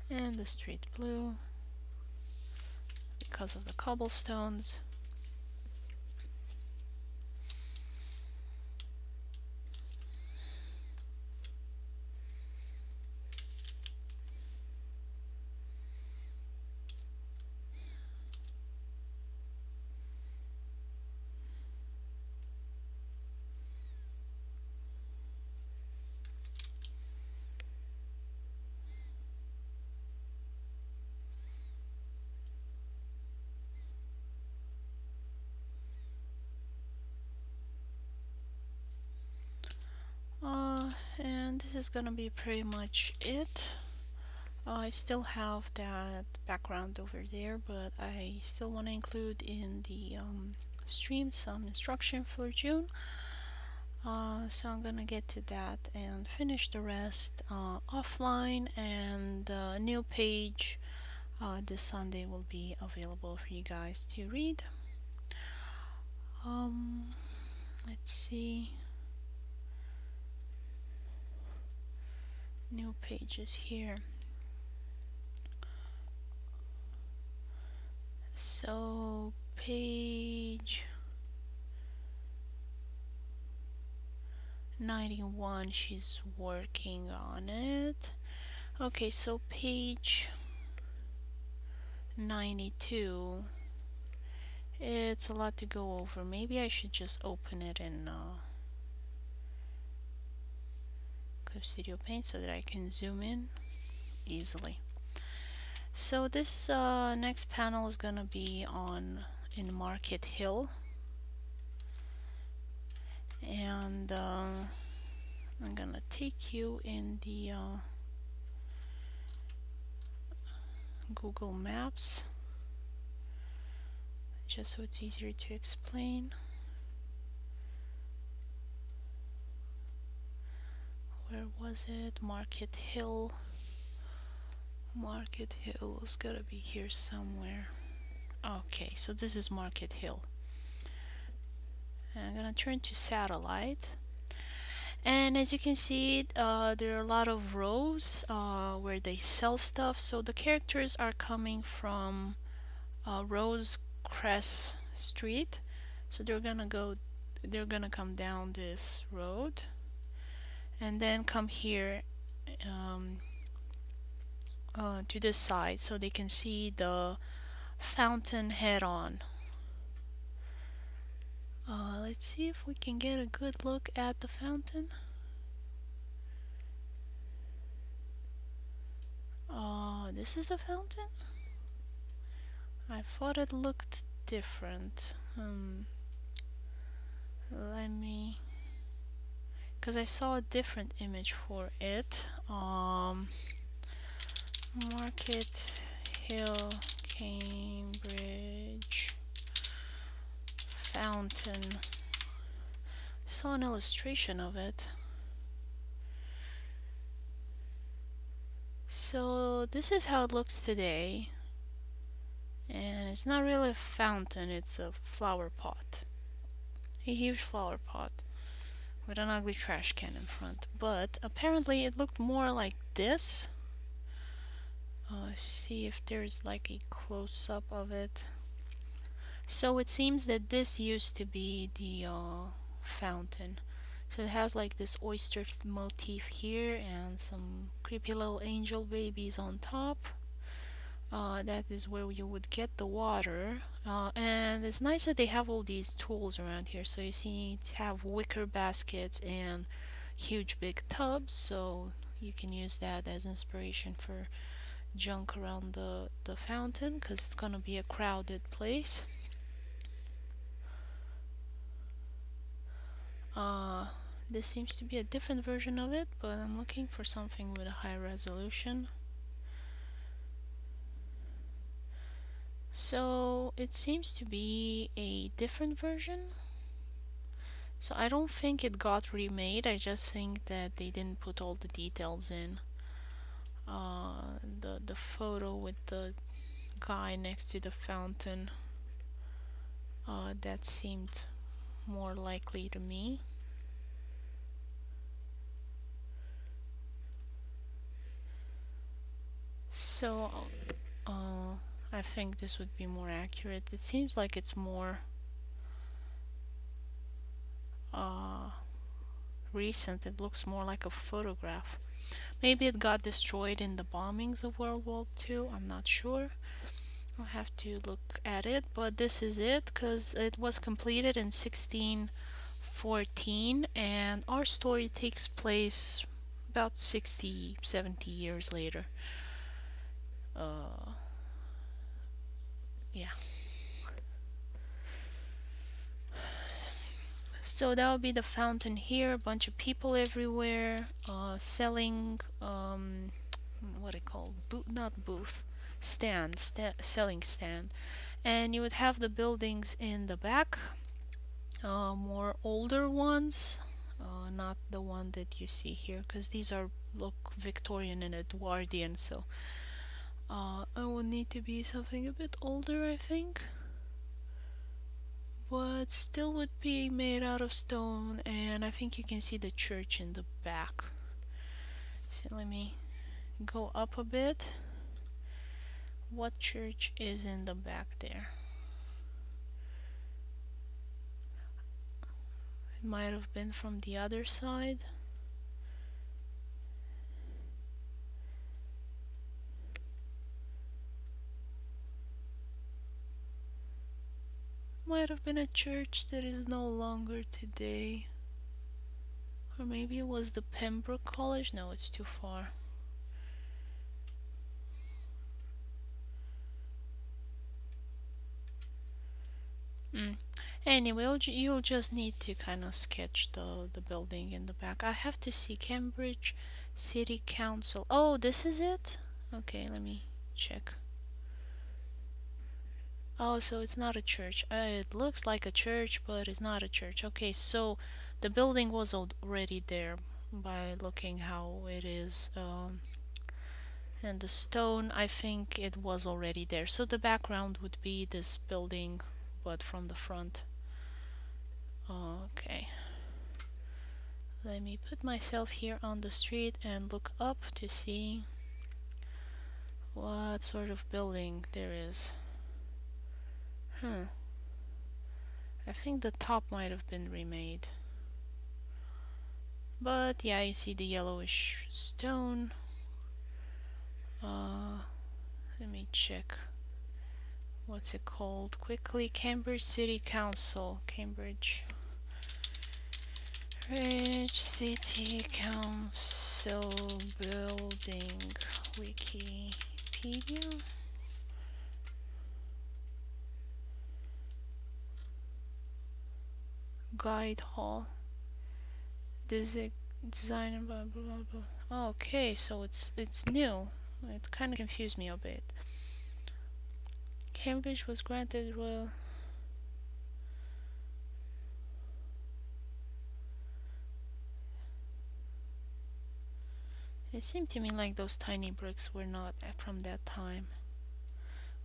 And the street blue because of the cobblestones. And this is gonna be pretty much it. I still have that background over there, but I still want to include in the stream some instruction for June. So I'm gonna get to that and finish the rest offline, and the new page this Sunday will be available for you guys to read. Let's see. New pages here. So page 91, she's working on it. Okay, so page 92, it's a lot to go over. Maybe I should just open it in Clip Studio Paint so that I can zoom in easily. So this next panel is gonna be in Market Hill, and I'm gonna take you in the Google Maps, just so it's easier to explain. Where was it? Market Hill. Market Hill's gotta be here somewhere. Okay, so this is Market Hill. And I'm gonna turn to satellite. And as you can see, there are a lot of rows where they sell stuff. So the characters are coming from Rose Crest Street. So they're gonna come down this road and then come here to this side so they can see the fountain head on. Let's see if we can get a good look at the fountain. This is a fountain? I thought it looked different. Let me... because I saw a different image for it. Market Hill, Cambridge fountain. Saw an illustration of it. So this is how it looks today, and it's not really a fountain, it's a flower pot, a huge flower pot with an ugly trash can in front. But apparently it looked more like this. See if there's like a close-up of it. So it seems that this used to be the fountain. So it has like this oyster motif here and some creepy little angel babies on top. That is where you would get the water. And it's nice that they have all these tools around here. So you see, have wicker baskets and huge big tubs. So you can use that as inspiration for junk around the fountain, because it's gonna be a crowded place. This seems to be a different version of it, but I'm looking for something with a high resolution. So it seems to be a different version. So I don't think it got remade, I just think that they didn't put all the details in. The photo with the guy next to the fountain, that seemed more likely to me. So I think this would be more accurate. It seems like it's more recent. It looks more like a photograph. Maybe it got destroyed in the bombings of World War II, I'm not sure. I'll have to look at it, but this is it, because it was completed in 1614 and our story takes place about 60-70 years later. Yeah. So that would be the fountain here, a bunch of people everywhere, selling, what I call, not booth, selling stand. And you would have the buildings in the back, more older ones, not the one that you see here, because these look Victorian and Edwardian, so it would need to be something a bit older, I think, but still would be made out of stone. And I think you can see the church in the back. So let me go up a bit. What church is in the back there? It might have been from the other side. Might have been a church that is no longer today. Or maybe it was the Pembroke College? No, it's too far. Anyway, you'll just need to kind of sketch the building in the back. I have to see Cambridge City Council. Oh, this is it? Okay, let me check. Oh, so it's not a church. It looks like a church, but it's not a church. Okay, so the building was already there by looking how it is. And the stone, I think it was already there. So the background would be this building, but from the front. Okay. Let me put myself here on the street and look up to see what sort of building there is. I think the top might have been remade. But yeah, you see the yellowish stone. Let me check. What's it called? Quickly, Cambridge City Council. Cambridge City Council Building. Wikipedia. Guide Hall. Design and blah blah blah. Oh, okay, so it's new. It kind of confused me a bit. Cambridge was granted royal. It seemed to me like those tiny bricks were not from that time.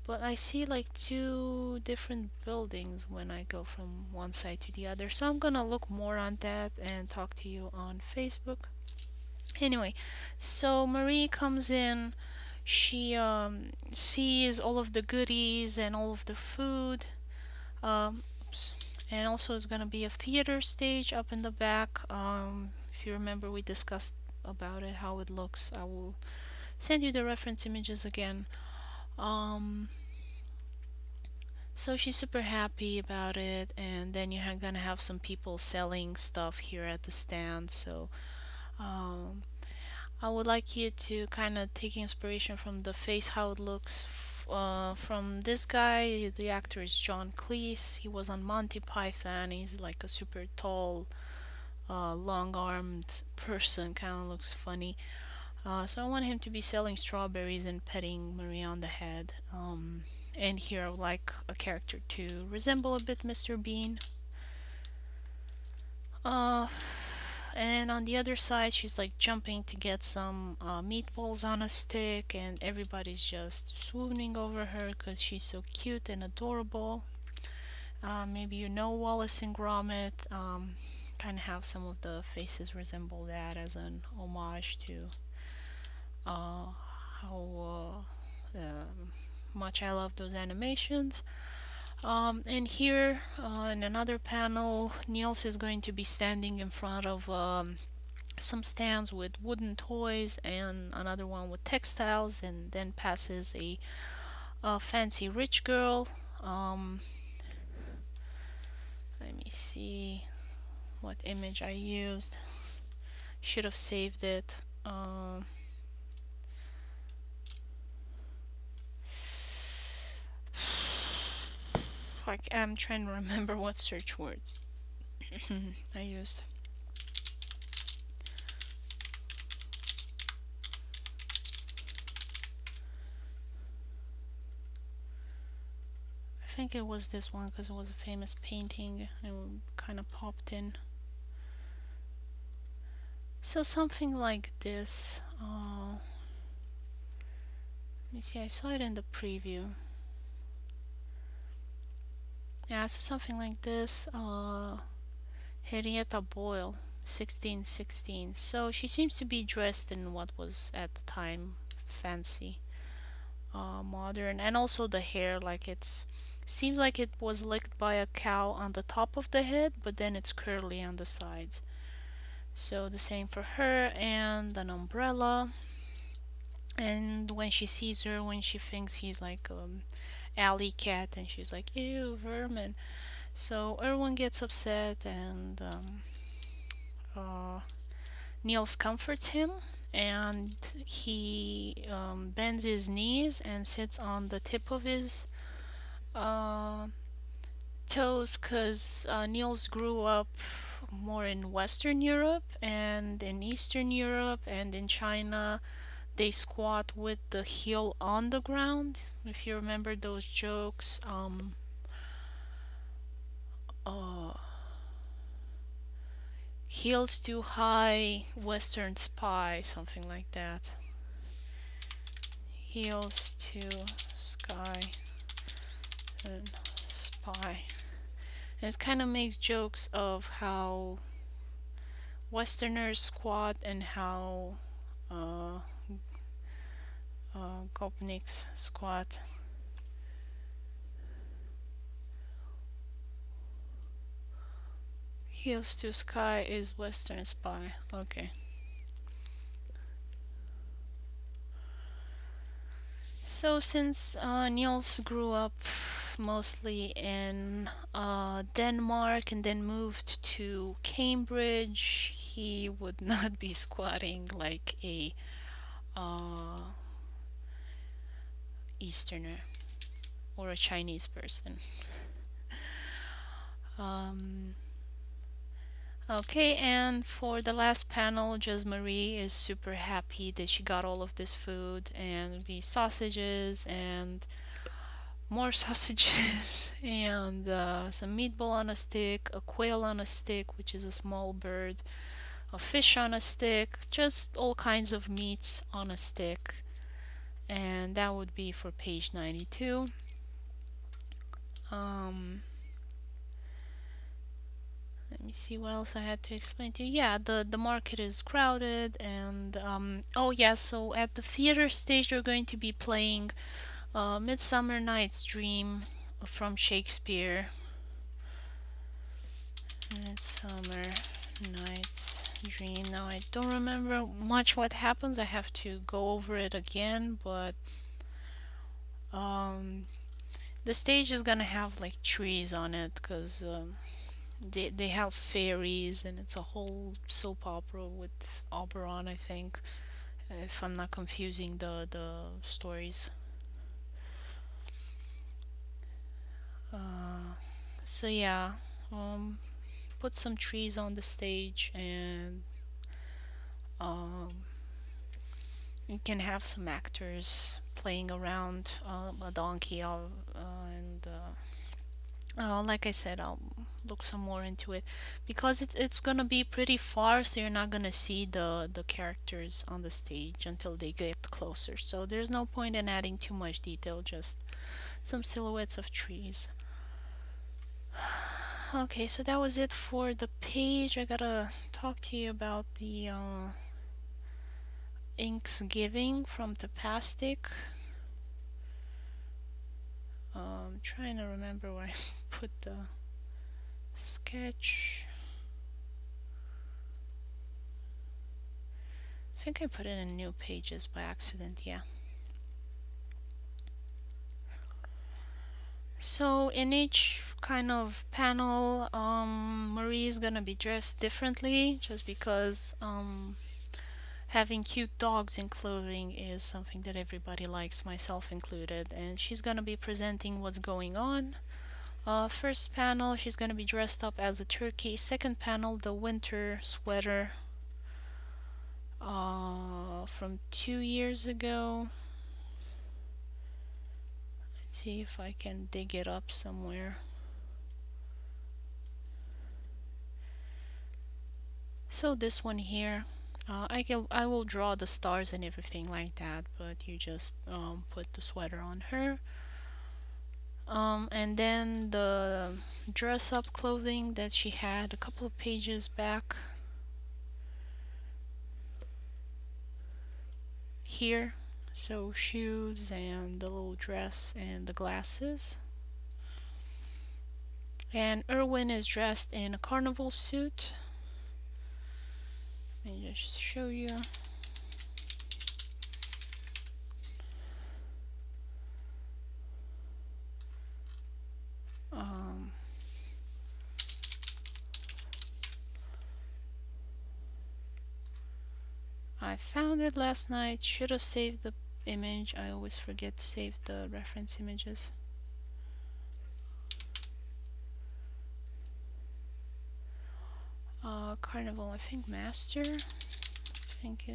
But I see like two different buildings when I go from one side to the other. So I'm gonna look more on that and talk to you on Facebook. Anyway, so Marie comes in. She sees all of the goodies and all of the food. Oops. And also it's gonna be a theater stage up in the back. If you remember, we discussed about it, how it looks. I will send you the reference images again. So she's super happy about it, and then you're gonna have some people selling stuff here at the stand. So um, I would like you to kind of take inspiration from the face, how it looks from this guy. The actor is John Cleese. He was on Monty Python. He's like a super tall, long-armed person. Kind of looks funny. So I want him to be selling strawberries and petting Marie on the head. And here I would like a character to resemble a bit Mr. Bean. And on the other side, she's like jumping to get some meatballs on a stick, and everybody's just swooning over her because she's so cute and adorable. Maybe you know Wallace and Gromit. Kind of have some of the faces resemble that as an homage to how much I love those animations. And here in another panel, Niels is going to be standing in front of some stands with wooden toys and another one with textiles, and then passes a fancy rich girl. Let me see what image I used. Should have saved it. Like, I'm trying to remember what search words I used. I think it was this one because it was a famous painting and it kind of popped in. So something like this. Let me see, I saw it in the preview. Yeah, so something like this. Henrietta Boyle, 1616. So she seems to be dressed in what was at the time fancy, modern, and also the hair, like it's seems like it was licked by a cow on the top of the head, but then it's curly on the sides. So the same for her, and an umbrella. And when she sees her, when she thinks he's like alley cat, and she's like, ew, vermin. So Erwin gets upset, and Niels comforts him, and he bends his knees and sits on the tip of his toes, because Niels grew up more in Western Europe and in Eastern Europe and in China. they squat with the heel on the ground. If you remember those jokes, uh, heels too high, Western spy, something like that. Heels to sky, then spy. And it kind of makes jokes of how Westerners squat and how uh, Gopniks squat. Heels to sky is Western spy. Okay. So since Niels grew up mostly in Denmark and then moved to Cambridge, he would not be squatting like a uh, Easterner or a Chinese person. Um, okay, and for the last panel, just Marie is super happy that she got all of this food and the sausages and more sausages and some meatball on a stick, a quail on a stick, which is a small bird, a fish on a stick, just all kinds of meats on a stick. And that would be for page 92. Um, Let me see what else I had to explain to you. Yeah, the market is crowded, and oh yeah, so at the theater stage they're going to be playing Midsummer Night's Dream from Shakespeare. Midsummer Night's Dream. Now I don't remember much what happens. I have to go over it again, but um, the stage is gonna have like trees on it because they have fairies and it's a whole soap opera with Oberon, I think, if I'm not confusing the stories. So yeah, um, put some trees on the stage and um, you can have some actors playing around a donkey and like I said, I'll look some more into it because it's gonna be pretty far, so you're not gonna see the characters on the stage until they get closer. So there's no point in adding too much detail, just some silhouettes of trees. Okay, so that was it for the page. I gotta talk to you about the inks giving from Tapastic. I'm trying to remember where I put the sketch. I think I put it in new pages by accident, yeah. So in each kind of panel, Marie is gonna be dressed differently just because having cute dogs in clothing is something that everybody likes, myself included, and she's gonna be presenting what's going on. First panel, she's gonna be dressed up as a turkey. Second panel, the winter sweater from 2 years ago. Let's see if I can dig it up somewhere. So this one here, I will draw the stars and everything like that, but you just put the sweater on her. And then the dress-up clothing that she had a couple of pages back here. So shoes and the little dress and the glasses. And Erwin is dressed in a carnival suit. Let me just show you. I found it last night. Should have saved the image. I always forget to save the reference images. Carnival, I think Master. I think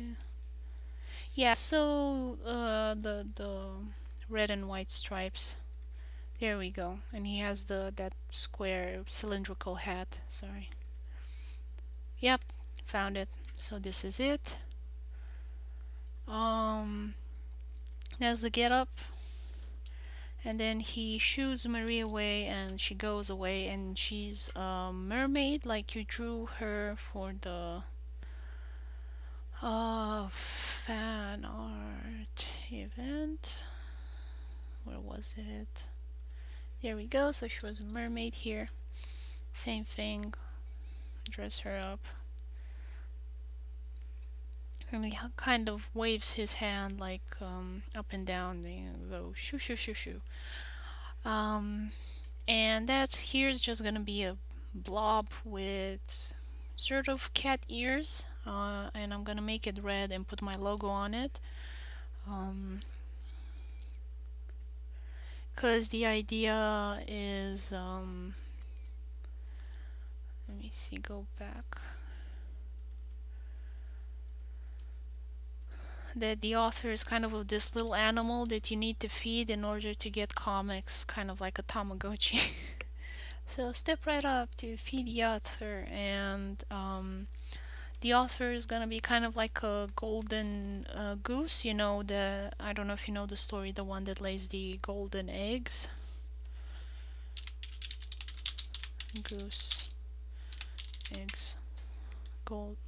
Yeah, so the red and white stripes. There we go. And he has the that square cylindrical hat. Sorry. Yep, found it. So this is it. Um, there's the get up, and then he shoos Marie away, and she goes away, and she's a mermaid, like you drew her for the fan art event. Where was it? There we go. So she was a mermaid here. Same thing. Dress her up. And he kind of waves his hand like up and down. They go shoo shoo shoo shoo. Um, and that's here's just gonna be a blob with sort of cat ears. And I'm gonna make it red and put my logo on it. Because the idea is, let me see, go back. That the author is kind of this little animal that you need to feed in order to get comics, kind of like a Tamagotchi. So step right up to feed the author, and the author is gonna be kind of like a golden goose. You know, the I don't know if you know the story, the one that lays the golden eggs. Goose, eggs, gold.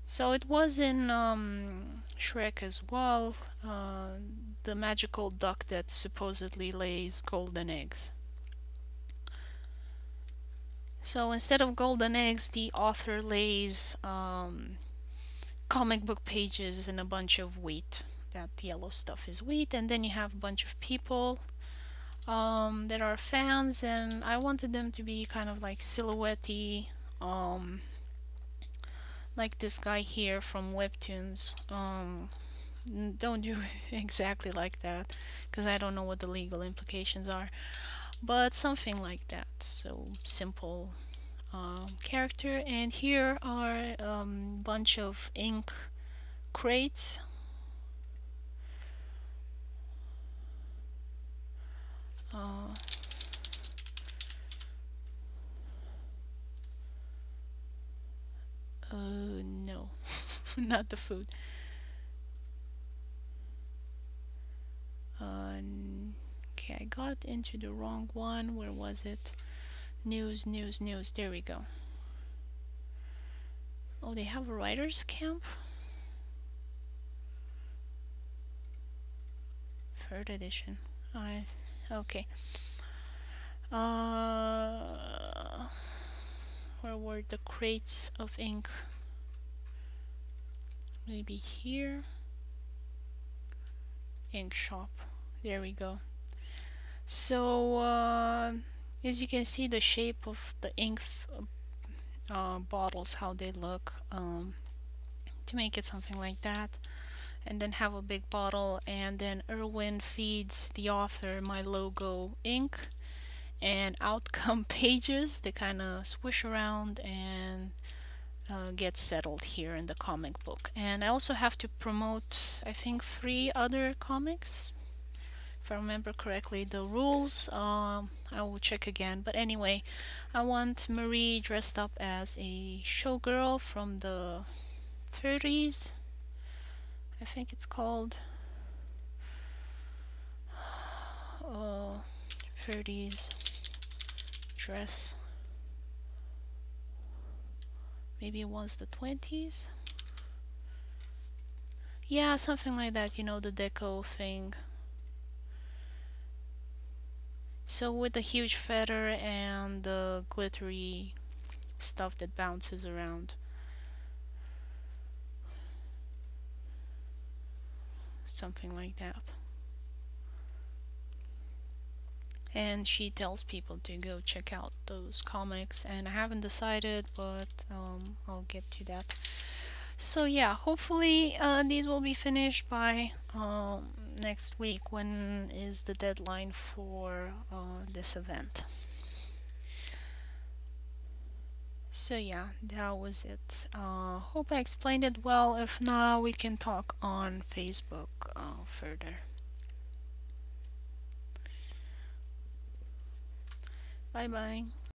So it was in Shrek as well, the magical duck that supposedly lays golden eggs. So instead of golden eggs, the author lays comic book pages and a bunch of wheat. That yellow stuff is wheat, and then you have a bunch of people that are fans, and I wanted them to be kind of like silhouette-y, like this guy here from Webtoons. Don't do exactly like that because I don't know what the legal implications are, but something like that. So simple character, and here are a bunch of ink crates. Uh, no, not the food. Okay, I got into the wrong one. Where was it? News, news, news. There we go. Oh, they have a writer's camp? Third edition. Okay. Where were the crates of ink? Maybe here. Ink shop. There we go. So, as you can see, the shape of the ink bottles, how they look, to make it something like that. And then have a big bottle, and then Erwin feeds the author my logo ink, and out come pages. They kind of swish around and get settled here in the comic book. And I also have to promote, I think, 3 other comics, if I remember correctly. The rules, I will check again. But anyway, I want Marie dressed up as a showgirl from the 30s. I think it's called 30s dress. Maybe it was the 20s. Yeah, something like that, you know, the deco thing. So with the huge feather and the glittery stuff that bounces around. Something like that. And she tells people to go check out those comics, and I haven't decided, but I'll get to that. So yeah, hopefully these will be finished by next week, when is the deadline for this event. So yeah, that was it. Hope I explained it well. If not, we can talk on Facebook further. Bye bye.